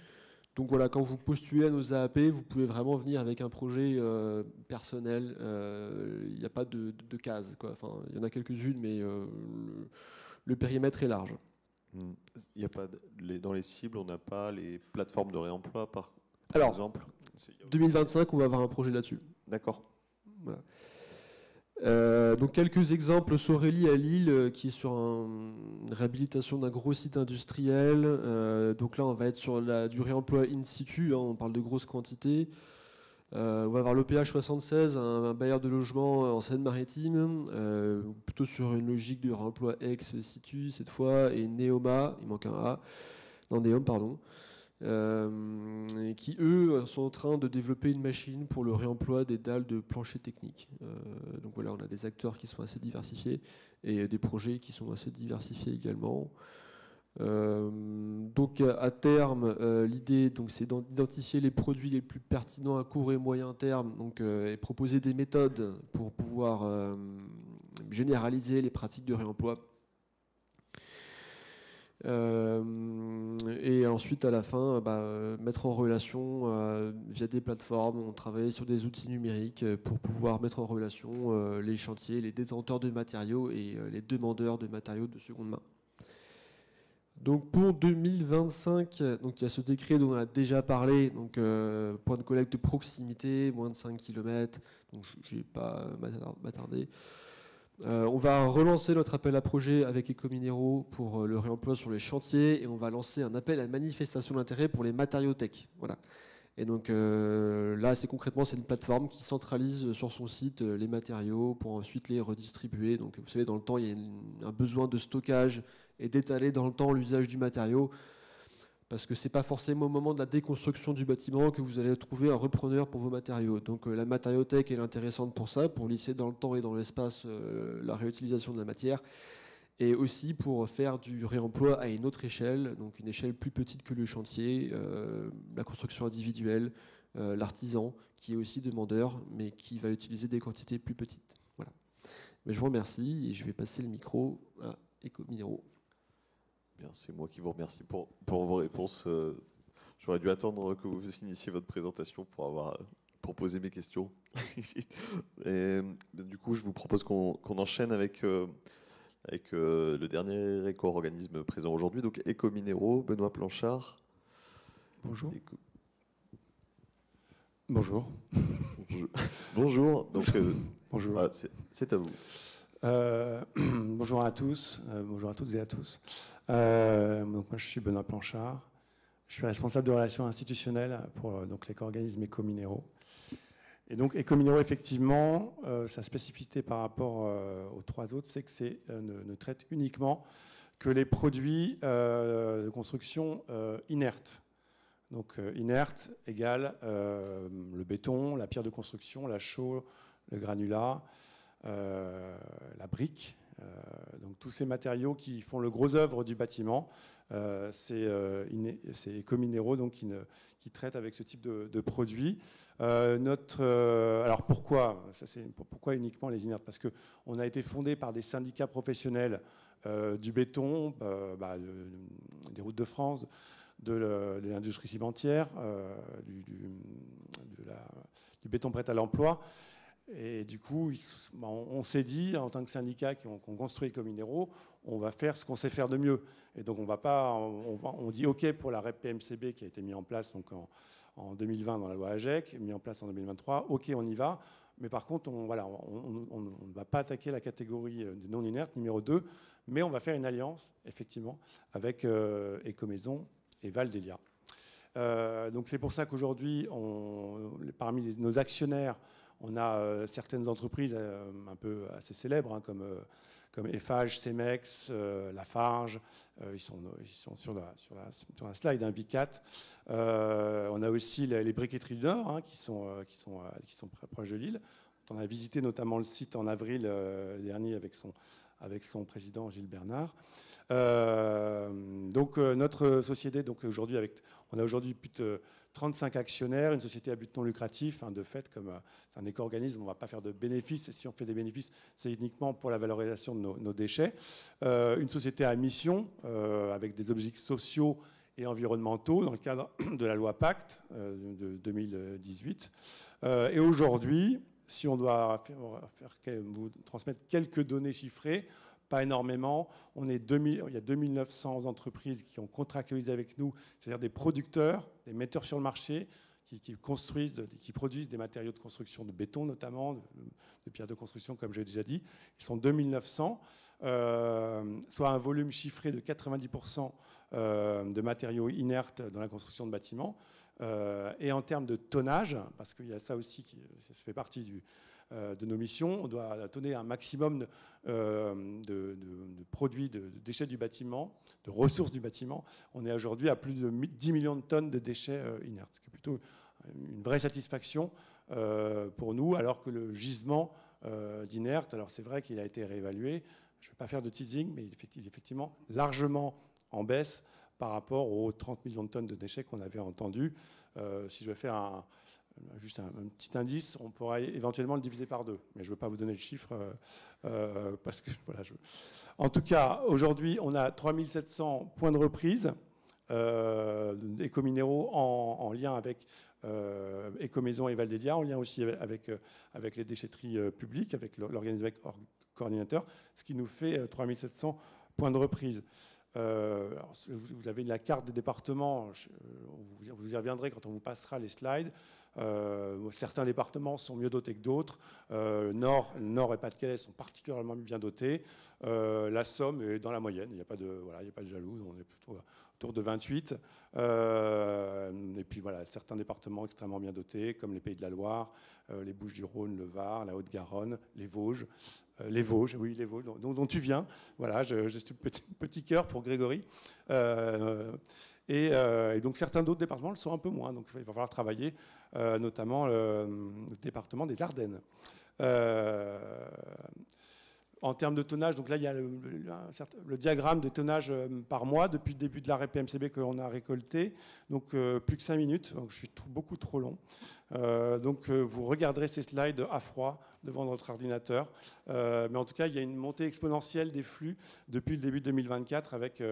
Speaker 5: Donc voilà, quand vous postulez à nos AAP, vous pouvez vraiment venir avec un projet personnel. Il n'y a pas de cases, quoi. Enfin, il y en a quelques-unes, mais le périmètre est large.
Speaker 1: Il y a pas dans les cibles, on n'a pas les plateformes de réemploi, par exemple.
Speaker 5: 2025, on va avoir un projet là-dessus.
Speaker 1: D'accord.
Speaker 5: Voilà. Donc quelques exemples, Sorelli à Lille, qui est sur une réhabilitation d'un gros site industriel. Donc là, on va être sur du réemploi in situ, on parle de grosses quantités. On va avoir l'OPH 76, un bailleur de logement en Seine-Maritime, plutôt sur une logique de réemploi ex situ cette fois, et Neoma, il manque un A, non Neom, pardon. Qui eux sont en train de développer une machine pour le réemploi des dalles de plancher technique. Donc voilà, on a des acteurs qui sont assez diversifiés et des projets qui sont assez diversifiés également. Donc à terme, l'idée c'est d'identifier les produits les plus pertinents à court et moyen terme, donc, et proposer des méthodes pour pouvoir généraliser les pratiques de réemploi. Et ensuite à la fin mettre en relation via des plateformes. On travaille sur des outils numériques pour pouvoir mettre en relation les chantiers, les détenteurs de matériaux et les demandeurs de matériaux de seconde main. Donc pour 2025, donc il y a ce décret dont on a déjà parlé, donc point de collecte de proximité, moins de 5 km, donc je ne vais pas m'attarder. On va relancer notre appel à projet avec Ecominero pour le réemploi sur les chantiers et on va lancer un appel à manifestation d'intérêt pour les matériaux tech. Voilà. Et donc là, assez concrètement, c'est une plateforme qui centralise sur son site les matériaux pour ensuite les redistribuer. Donc vous savez, dans le temps, il y a un besoin de stockage et d'étaler dans le temps l'usage du matériau. Parce que ce n'est pas forcément au moment de la déconstruction du bâtiment que vous allez trouver un repreneur pour vos matériaux. Donc la matériothèque est intéressante pour ça, pour lisser dans le temps et dans l'espace la réutilisation de la matière, et aussi pour faire du réemploi à une autre échelle, donc une échelle plus petite que le chantier, la construction individuelle, l'artisan, qui est aussi demandeur, mais qui va utiliser des quantités plus petites. Voilà. Mais je vous remercie et je vais passer le micro à Ecominero.
Speaker 1: Bien, c'est moi qui vous remercie pour vos réponses. J'aurais dû attendre que vous finissiez votre présentation pour poser mes questions. Et, du coup, je vous propose qu'on enchaîne avec le dernier éco-organisme présent aujourd'hui, donc Ecominero, Benoît Planchard.
Speaker 5: Bonjour.
Speaker 6: Bonjour.
Speaker 1: Bonjour. Donc,
Speaker 6: Bonjour.
Speaker 1: voilà, c'est à vous.
Speaker 6: Bonjour à tous, bonjour à toutes et à tous. Donc moi, je suis Benoît Planchard. Je suis responsable de relations institutionnelles pour donc, l'éco-organisme Ecominero. Et donc Ecominero, effectivement, sa spécificité par rapport aux trois autres, c'est que ne traite uniquement que les produits de construction inertes. Donc inerte égale le béton, la pierre de construction, la chaux, le granulat, la brique. Donc tous ces matériaux qui font le gros œuvre du bâtiment, c'est Ecominero donc qui traite avec ce type de produit. Alors pourquoi pourquoi uniquement les inertes? Parce qu'on a été fondé par des syndicats professionnels du béton, des routes de France, de l'industrie cimentière, du béton prêt à l'emploi. Et du coup, on s'est dit, en tant que syndicat qui ont construit Ecominero, on va faire ce qu'on sait faire de mieux. Et donc, on dit OK pour la REP PMCB qui a été mise en place donc en 2020 dans la loi AGEC, mise en place en 2023. OK, on y va. Mais par contre, on ne va pas attaquer la catégorie non inerte numéro 2, mais on va faire une alliance, effectivement, avec Ecomaison et Val d'Elia. Donc, c'est pour ça qu'aujourd'hui, parmi nos actionnaires, on a certaines entreprises un peu assez célèbres, hein, comme Eiffage, Cemex, Lafarge. Ils sont sur la slide, hein, Vicat. On a aussi les briqueteries du Nord, hein, qui sont proches de Lille. On a visité notamment le site en avril dernier avec son président Gilles Bernard. Donc notre société, donc aujourd'hui, on a aujourd'hui plus de 35 actionnaires, une société à but non lucratif, hein, de fait, comme c'est un éco-organisme, on ne va pas faire de bénéfices. Et si on fait des bénéfices, c'est uniquement pour la valorisation de nos déchets. Une société à mission, avec des objectifs sociaux et environnementaux dans le cadre de la loi Pacte de 2018. Et aujourd'hui, si on doit vous transmettre quelques données chiffrées, pas énormément. Il y a 2900 entreprises qui ont contractualisé avec nous, c'est-à-dire des producteurs, des metteurs sur le marché qui produisent des matériaux de construction de béton notamment, de pierres de construction comme j'ai déjà dit. Ils sont 2900, soit un volume chiffré de 90% de matériaux inertes dans la construction de bâtiments. Et en termes de tonnage, parce qu'il y a ça aussi ça fait partie de nos missions, on doit donner un maximum de produits, de déchets du bâtiment, de ressources du bâtiment. On est aujourd'hui à plus de 10 millions de tonnes de déchets inertes, ce qui est plutôt une vraie satisfaction pour nous, alors que le gisement d'inerte, alors c'est vrai qu'il a été réévalué, je ne vais pas faire de teasing, mais il est effectivement largement en baisse par rapport aux 30 millions de tonnes de déchets qu'on avait entendus. Si je vais faire juste un petit indice, on pourra éventuellement le diviser par 2. Mais je ne veux pas vous donner le chiffre parce que voilà. En tout cas, aujourd'hui, on a 3700 points de reprise Ecominero en lien avec Ecomaison et Val d'Elia, en lien aussi avec les déchetteries publiques, avec l'organisme coordinateur, ce qui nous fait 3700 points de reprise. Alors, vous avez la carte des départements, vous y reviendrez quand on vous passera les slides. Certains départements sont mieux dotés que d'autres. Nord et Pas-de-Calais sont particulièrement bien dotés. La Somme est dans la moyenne, il n'y a pas de jaloux, on est plutôt autour de 28. Et puis voilà, certains départements extrêmement bien dotés, comme les Pays de la Loire, les Bouches-du-Rhône, le Var, la Haute-Garonne, les Vosges. Les Vosges, oui, les Vosges, dont tu viens. Voilà, je suis petit cœur pour Grégory. Et donc certains d'autres départements le sont un peu moins. Donc il va falloir travailler, notamment le département des Ardennes. En termes de tonnage, donc là il y a le diagramme de tonnage par mois depuis le début de l'arrêt PMCB qu'on a récolté. Donc plus que 5 minutes, donc je suis beaucoup trop long. Donc vous regarderez ces slides à froid devant votre ordinateur. Mais en tout cas, il y a une montée exponentielle des flux depuis le début de 2024 avec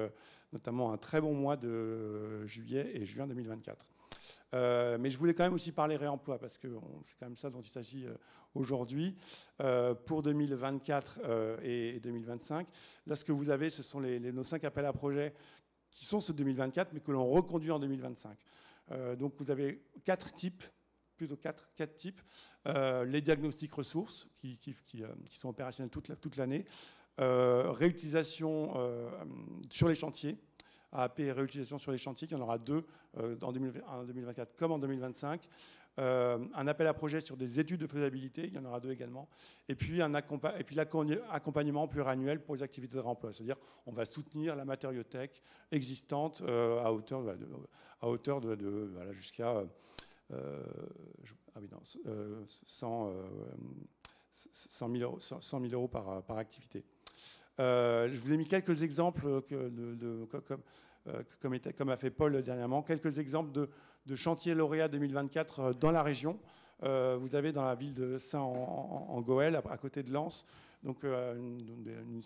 Speaker 6: notamment un très bon mois de juillet et juin 2024. Mais je voulais quand même aussi parler réemploi parce que c'est quand même ça dont il s'agit aujourd'hui. Pour 2024 et 2025, là ce que vous avez, ce sont nos 5 appels à projets qui sont ceux de 2024 mais que l'on reconduit en 2025. Donc vous avez 4 types plutôt quatre types. Les diagnostics ressources qui sont opérationnels toute l'année. Réutilisation sur les chantiers. AAP et réutilisation sur les chantiers, il y en aura 2 en 2024 comme en 2025. Un appel à projet sur des études de faisabilité, il y en aura 2 également. Et puis l'accompagnement pluriannuel pour les activités de réemploi. C'est-à-dire on va soutenir la matériothèque existante à hauteur de voilà, jusqu'à 100 000 euros par activité. Je vous ai mis quelques exemples comme a fait Paul dernièrement, quelques exemples de chantiers lauréats 2024 dans la région. Vous avez dans la ville de Saint-en-Goël, à côté de Lens, donc une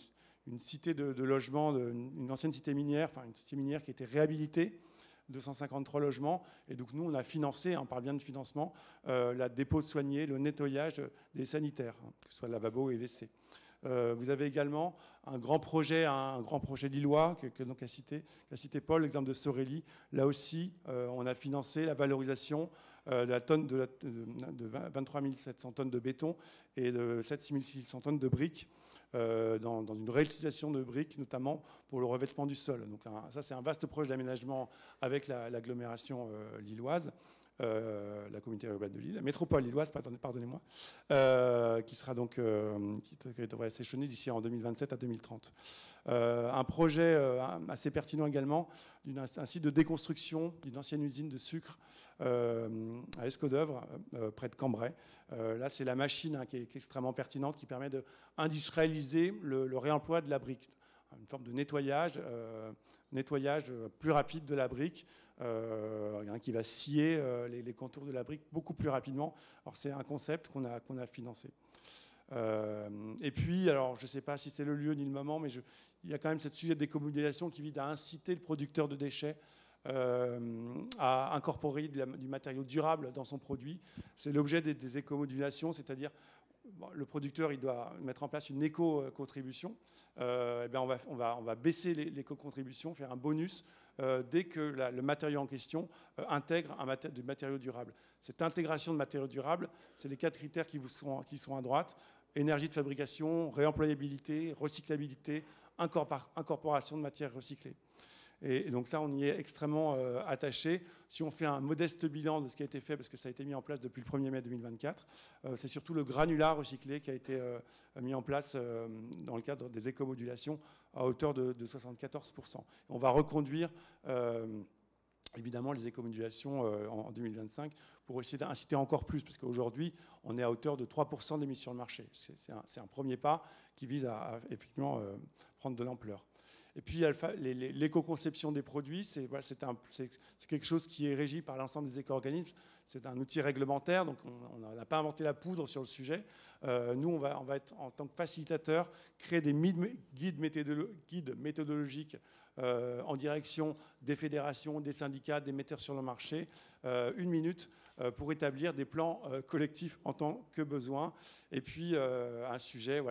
Speaker 6: cité de logement, une ancienne cité minière, enfin une cité minière qui a été réhabilitée, 253 logements. Et donc nous, on a financé, on parle bien de financement, la dépôt soignée, le nettoyage des sanitaires, que ce soit lavabo et WC. Vous avez également un grand projet lillois que donc a cité Paul, l'exemple de Sorelli. Là aussi, on a financé la valorisation de 23 700 tonnes de béton et de 7 600 tonnes de briques dans une réutilisation de briques, notamment pour le revêtement du sol. Donc ça, c'est un vaste projet d'aménagement avec l'agglomération lilloise. La communauté urbaine de Lille, la métropole lilloise, pardonnez-moi, qui devrait s'échelonner d'ici en 2027 à 2030. Un projet assez pertinent également, un site de déconstruction d'une ancienne usine de sucre à Escaudeuvre, près de Cambrai. Là, c'est la machine qui est extrêmement pertinente, qui permet d'industrialiser le réemploi de la brique. Une forme de nettoyage plus rapide de la brique, qui va scier les contours de la brique beaucoup plus rapidement. Alors c'est un concept qu'on a financé. Et puis, alors je ne sais pas si c'est le lieu ni le moment, mais il y a quand même ce sujet de décomodulation qui vise à inciter le producteur de déchets à incorporer du matériau durable dans son produit. C'est l'objet des écomodulations, c'est-à-dire le producteur il doit mettre en place une éco-contribution. On va baisser l'éco-contribution, faire un bonus dès que le matériau en question intègre du matériau durable. Cette intégration de matériaux durables, c'est les 4 critères qui sont à droite: énergie de fabrication, réemployabilité, recyclabilité, incorporation de matières recyclées. Et donc ça, on y est extrêmement attaché. Si on fait un modeste bilan de ce qui a été fait, parce que ça a été mis en place depuis le 1er mai 2024, c'est surtout le granulat recyclé qui a été mis en place dans le cadre des écomodulations à hauteur de 74%. On va reconduire évidemment les écomodulations en 2025 pour essayer d'inciter encore plus, parce qu'aujourd'hui, on est à hauteur de 3% d'émissions de marché. C'est un premier pas qui vise à effectivement prendre de l'ampleur. Et puis, l'éco-conception des produits, c'est quelque chose qui est régi par l'ensemble des éco-organismes. C'est un outil réglementaire, donc on n'a pas inventé la poudre sur le sujet. Nous, on va être, en tant que facilitateur, créer des guides méthodologiques en direction des fédérations, des syndicats, des metteurs sur le marché, 1 minute pour établir des plans collectifs en tant que besoin. Et puis, un sujet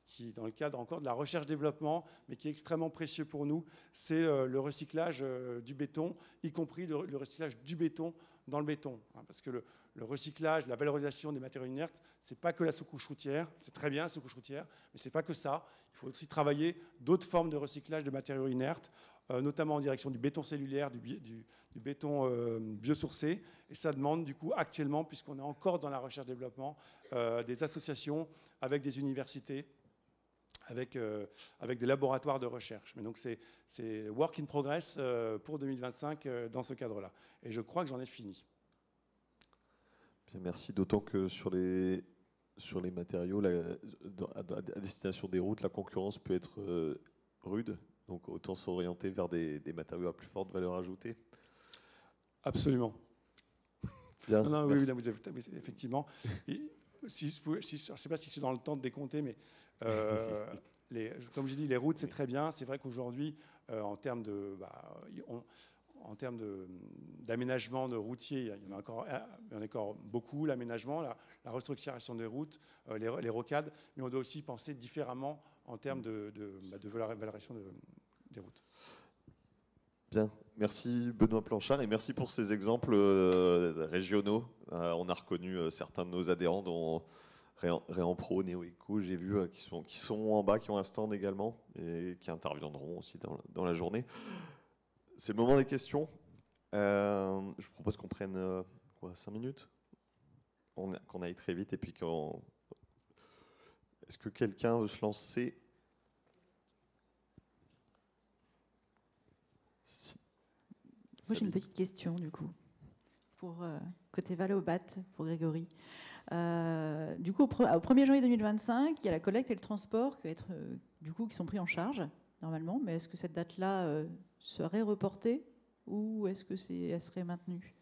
Speaker 6: qui, dans le cadre encore de la recherche-développement, mais qui est extrêmement précieux pour nous, c'est le recyclage du béton, y compris le recyclage du béton dans le béton. Parce que le recyclage, la valorisation des matériaux inertes, c'est pas que la sous-couche routière, c'est très bien la sous-couche routière, mais c'est pas que ça. Il faut aussi travailler d'autres formes de recyclage de matériaux inertes, notamment en direction du béton cellulaire, du béton biosourcé. Et ça demande du coup actuellement, puisqu'on est encore dans la recherche-développement, des associations avec des universités, avec des laboratoires de recherche. Mais donc c'est work in progress pour 2025 dans ce cadre-là. Et je crois que j'en ai fini.
Speaker 1: Bien, merci. D'autant que sur les matériaux, à destination des routes, la concurrence peut être rude. Donc autant s'orienter vers des matériaux à plus forte valeur ajoutée.
Speaker 6: Absolument.
Speaker 1: Bien,
Speaker 6: non, oui, effectivement. Et je ne sais pas si c'est dans le temps de décompter, mais comme je dis, les routes, c'est très bien. C'est vrai qu'aujourd'hui, en termes d'aménagement de routiers, il y en a encore beaucoup, l'aménagement, la restructuration des routes, les rocades, mais on doit aussi penser différemment en termes de valorisation des routes.
Speaker 1: Bien. Merci Benoît Planchard et merci pour ces exemples régionaux. On a reconnu certains de nos adhérents, dont Réampro, Néo-Éco, j'ai vu, qui sont en bas, qui ont un stand également et qui interviendront aussi dans la journée. C'est le moment des questions. Je vous propose qu'on prenne 5 minutes, qu'on aille très vite et puis qu'on... Est-ce que quelqu'un veut se lancer?
Speaker 7: Moi, j'ai une petite question, du coup, pour côté Valobat, pour Grégory. Du coup, au 1er janvier 2025, il y a la collecte et le transport qui sont pris en charge, normalement. Mais est-ce que cette date-là serait reportée ou est-ce que elle serait maintenue?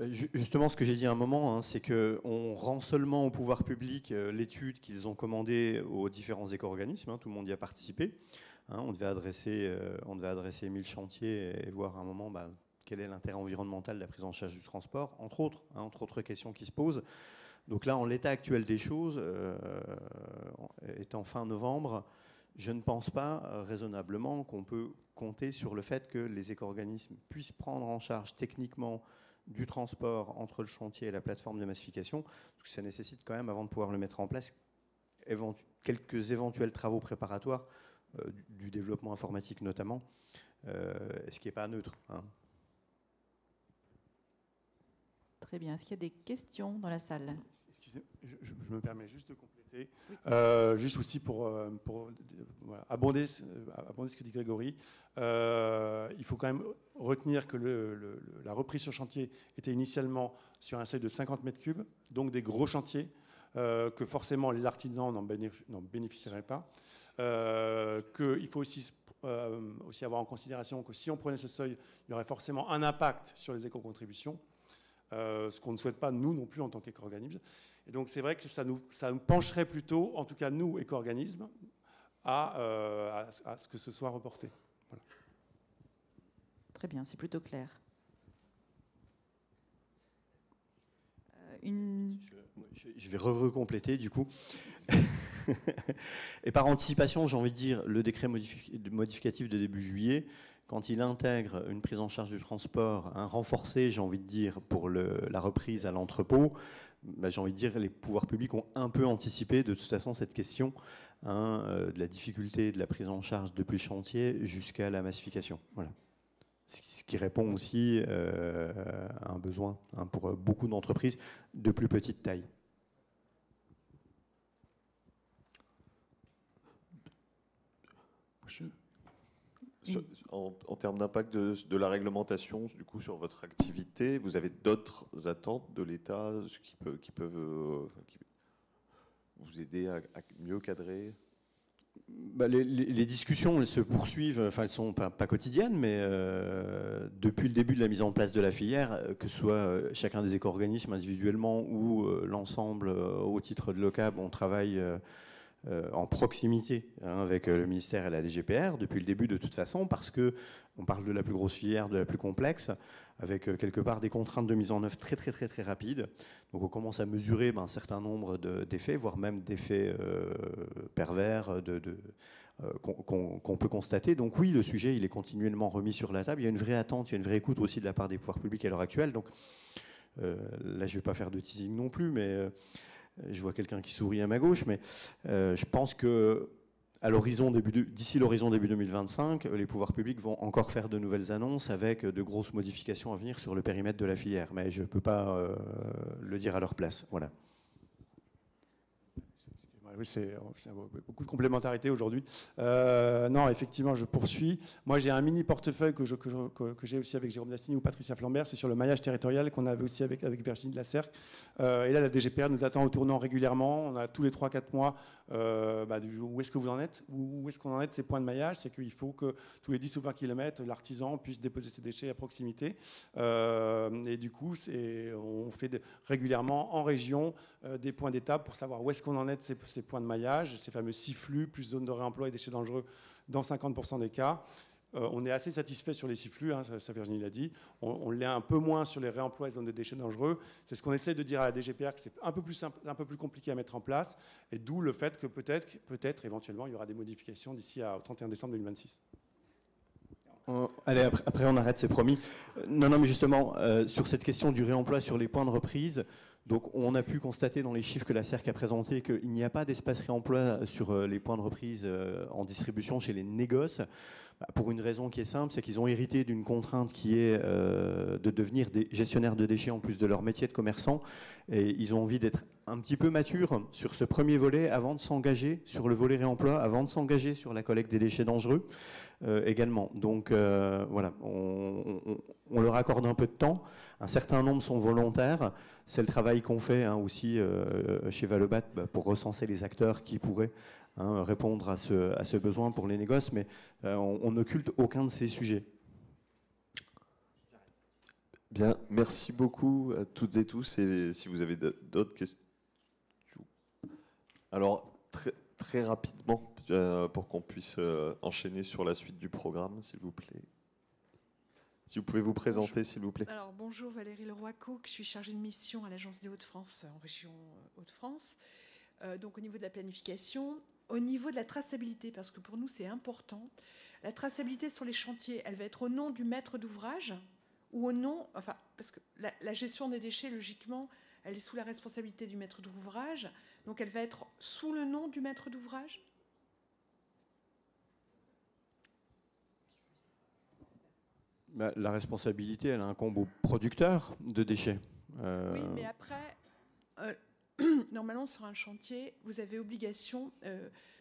Speaker 4: Justement, ce que j'ai dit à un moment, c'est qu'on rend seulement au pouvoir public l'étude qu'ils ont commandée aux différents éco-organismes. Tout le monde y a participé. On devait adresser 1000 chantiers et voir à un moment quel est l'intérêt environnemental de la prise en charge du transport, entre autres questions qui se posent. Donc là, en l'état actuel des choses, étant fin novembre, je ne pense pas raisonnablement qu'on peut compter sur le fait que les éco-organismes puissent prendre en charge techniquement du transport entre le chantier et la plateforme de massification, parce que ça nécessite quand même, avant de pouvoir le mettre en place, quelques éventuels travaux préparatoires du développement informatique notamment, ce qui n'est pas neutre.
Speaker 7: Très bien. Est-ce qu'il y a des questions dans la salle?
Speaker 6: Excusez, je me permets juste de compléter, juste aussi pour voilà, abonder ce que dit Grégory. Il faut quand même retenir que la reprise sur chantier était initialement sur un seuil de 50 mètres cubes, donc des gros chantiers, que forcément les artisans n'en bénéficieraient pas. Qu'il faut aussi avoir en considération que si on prenait ce seuil, il y aurait forcément un impact sur les éco-contributions, ce qu'on ne souhaite pas nous non plus en tant qu'éco-organisme. Et donc c'est vrai que ça nous pencherait plutôt, en tout cas nous, éco-organismes, à ce que ce soit reporté. Voilà.
Speaker 7: Très bien, c'est plutôt clair.
Speaker 4: Je vais recompléter du coup. Et par anticipation, j'ai envie de dire, le décret modificatif de début juillet, quand il intègre une prise en charge du transport, un renforcé, j'ai envie de dire, pour la reprise à l'entrepôt, j'ai envie de dire, les pouvoirs publics ont un peu anticipé de toute façon cette question de la difficulté de la prise en charge depuis le chantier jusqu'à la massification. Voilà. Ce qui répond aussi à un besoin pour beaucoup d'entreprises de plus petite taille.
Speaker 1: En termes d'impact de la réglementation, du coup, sur votre activité, vous avez d'autres attentes de l'État qui peuvent vous aider à mieux cadrer?
Speaker 4: Les discussions, elles se poursuivent, elles sont pas quotidiennes, mais depuis le début de la mise en place de la filière, que ce soit chacun des éco-organismes individuellement ou l'ensemble au titre de l'OCAB, on travaille en proximité avec le ministère et la DGPR depuis le début de toute façon, parce qu'on parle de la plus grosse filière, de la plus complexe, avec quelque part des contraintes de mise en œuvre très très très très rapides. Donc on commence à mesurer un certain nombre d'effets, voire même d'effets pervers qu'on peut constater. Donc oui, le sujet il est continuellement remis sur la table. Il y a une vraie attente, il y a une vraie écoute aussi de la part des pouvoirs publics à l'heure actuelle. Donc là je ne vais pas faire de teasing non plus, mais je vois quelqu'un qui sourit à ma gauche, mais je pense que d'ici l'horizon début 2025, les pouvoirs publics vont encore faire de nouvelles annonces avec de grosses modifications à venir sur le périmètre de la filière. Mais je ne peux pas le dire à leur place. Voilà.
Speaker 6: Oui, c'est beaucoup de complémentarité aujourd'hui. Non, effectivement, je poursuis. Moi, j'ai un mini portefeuille que j'ai aussi avec Jérôme Dassini ou Patricia Flambert. C'est sur le maillage territorial qu'on avait aussi avec Virginie de la Cerque. Et là, la DGPR nous attend au tournant régulièrement. On a tous les 3-4 mois où est-ce que vous en êtes, où est-ce qu'on en est de ces points de maillage. C'est qu'il faut que tous les 10 ou 20 km, l'artisan puisse déposer ses déchets à proximité. Et du coup, on fait régulièrement en région des points d'étape pour savoir où est-ce qu'on en est de ces points de maillage, ces fameux 6 flux, plus zones de réemploi et déchets dangereux dans 50% des cas. On est assez satisfait sur les 6 flux, ça Virginie l'a dit. On l'est un peu moins sur les réemplois et zones de déchets dangereux. C'est ce qu'on essaie de dire à la DGPR, que c'est un peu plus simple, un peu plus compliqué à mettre en place, et d'où le fait que peut-être éventuellement, il y aura des modifications d'ici au 31 décembre 2026.
Speaker 4: Allez, après on arrête, c'est promis. Non, mais justement, sur cette question du réemploi sur les points de reprise, donc on a pu constater dans les chiffres que la CERC a présentés qu'il n'y a pas d'espace réemploi sur les points de reprise en distribution chez les négoces, pour une raison qui est simple, c'est qu'ils ont hérité d'une contrainte qui est de devenir des gestionnaires de déchets en plus de leur métier de commerçant, et ils ont envie d'être un petit peu matures sur ce premier volet avant de s'engager sur le volet réemploi, avant de s'engager sur la collecte des déchets dangereux également. Donc voilà, on leur accorde un peu de temps. Un certain nombre sont volontaires. C'est le travail qu'on fait aussi chez Valobat pour recenser les acteurs qui pourraient répondre à ce besoin pour les négoces, mais on n'occulte aucun de ces sujets.
Speaker 1: Bien, merci beaucoup à toutes et tous. Et si vous avez d'autres questions. Alors, très rapidement, pour qu'on puisse enchaîner sur la suite du programme, s'il vous plaît. Si vous pouvez vous présenter, s'il vous plaît.
Speaker 8: Alors, bonjour, Valérie Leroy-Cook, je suis chargée de mission à l'Agence des Hauts-de-France, en région Hauts-de-France. Donc, au niveau de la planification, au niveau de la traçabilité, parce que pour nous, c'est important, la traçabilité sur les chantiers, elle va être au nom du maître d'ouvrage ou au nom... Enfin, parce que la gestion des déchets, logiquement, elle est sous la responsabilité du maître d'ouvrage, donc elle va être sous le nom du maître d'ouvrage.
Speaker 4: La responsabilité, elle incombe au producteur de déchets.
Speaker 8: Oui, mais après, normalement, sur un chantier, vous avez obligation.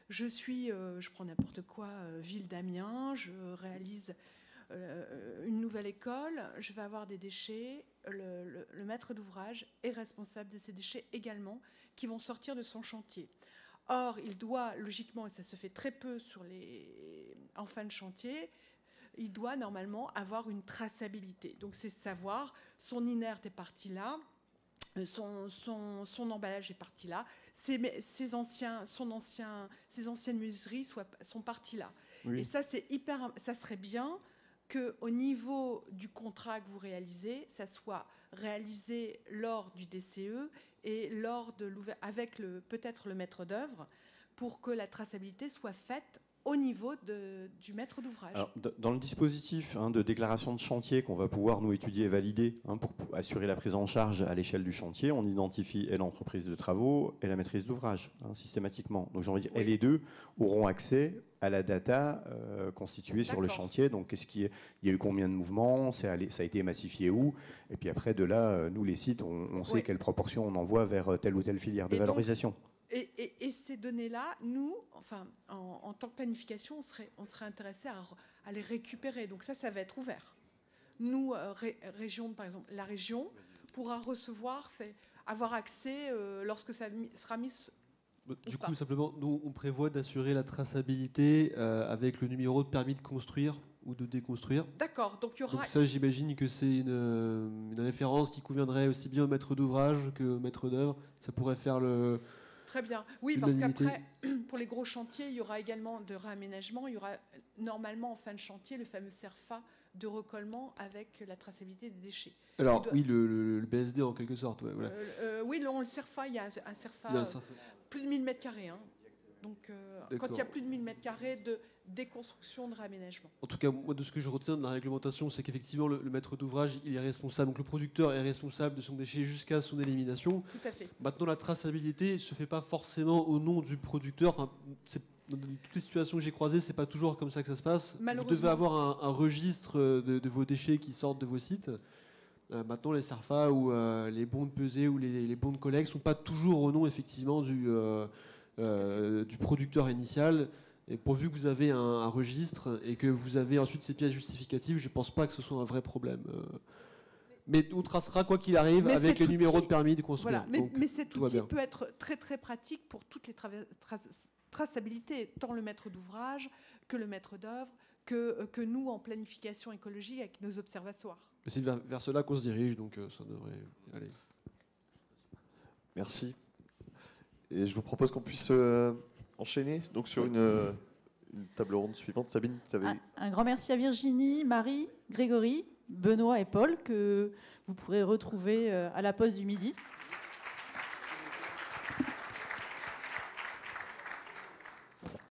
Speaker 8: Je prends n'importe quoi, ville d'Amiens, je réalise une nouvelle école, je vais avoir des déchets. Le maître d'ouvrage est responsable de ces déchets également, qui vont sortir de son chantier. Or, il doit, logiquement, et ça se fait très peu en fin de chantier, il doit normalement avoir une traçabilité. Donc, c'est savoir son inerte est parti là, son emballage est parti là, ses anciennes menuiseries sont parties là. Oui. Et ça, ça serait bien qu'au niveau du contrat que vous réalisez, ça soit réalisé lors du DCE et avec peut-être le maître d'œuvre, pour que la traçabilité soit faite au niveau du maître d'ouvrage.
Speaker 4: Alors, dans le dispositif de déclaration de chantier qu'on va pouvoir nous étudier et valider pour assurer la prise en charge à l'échelle du chantier, on identifie et l'entreprise de travaux et la maîtrise d'ouvrage systématiquement. Donc j'ai envie de dire, et les deux auront accès à la data constituée sur le chantier. Donc il y a eu combien de mouvements, ça a été massifié où, et puis après de là, nous les sites, on sait quelle proportion on envoie vers telle ou telle filière de valorisation.
Speaker 8: Et ces données-là, nous, enfin, en tant que planification, on serait intéressé à les récupérer. Donc ça va être ouvert. Nous, région, par exemple, la région pourra recevoir, avoir accès lorsque ça sera mis.
Speaker 5: Du coup, simplement, nous, on prévoit d'assurer la traçabilité avec le numéro de permis de construire ou de déconstruire.
Speaker 8: D'accord. Donc il y aura.
Speaker 5: Donc ça, j'imagine que c'est une référence qui conviendrait aussi bien au maître d'ouvrage que au maître d'œuvre. Ça pourrait faire le.
Speaker 8: Très bien. Oui, parce qu'après, pour les gros chantiers, il y aura également de réaménagement. Il y aura normalement en fin de chantier le fameux CERFA de recollement avec la traçabilité des déchets.
Speaker 5: Alors oui, le BSD en quelque sorte. Ouais, voilà.
Speaker 8: Oui, le CERFA, il y a un CERFA plus de 1000 m². Donc quand il y a plus de 1000 m² de déconstruction, de réaménagement.
Speaker 5: En tout cas, moi, de ce que je retiens de la réglementation, c'est qu'effectivement, le maître d'ouvrage, il est responsable, donc le producteur est responsable de son déchet jusqu'à son élimination.
Speaker 8: Tout à fait.
Speaker 5: Maintenant, la traçabilité ne se fait pas forcément au nom du producteur. Enfin, dans toutes les situations que j'ai croisées, c'est pas toujours comme ça que ça se passe. Vous devez avoir un registre de vos déchets qui sortent de vos sites. Maintenant, les CERFA ou les bons de pesée ou les bons de collecte ne sont pas toujours au nom, effectivement, du producteur initial. Et pourvu que vous avez un registre et que vous avez ensuite ces pièces justificatives, je ne pense pas que ce soit un vrai problème. Mais on tracera quoi qu'il arrive avec les numéros de permis de construire.
Speaker 8: Voilà. Mais cet outil peut être très très pratique pour toutes les traçabilités, tant le maître d'ouvrage que le maître d'œuvre, que nous en planification écologique avec nos observatoires.
Speaker 5: C'est vers cela qu'on se dirige, donc ça devrait aller.
Speaker 1: Merci. Et je vous propose qu'on puisse enchaîner donc sur une table ronde suivante. Sabine, tu avais...
Speaker 7: Un grand merci à Virginie, Marie, Grégory, Benoît et Paul, que vous pourrez retrouver à la pause du midi.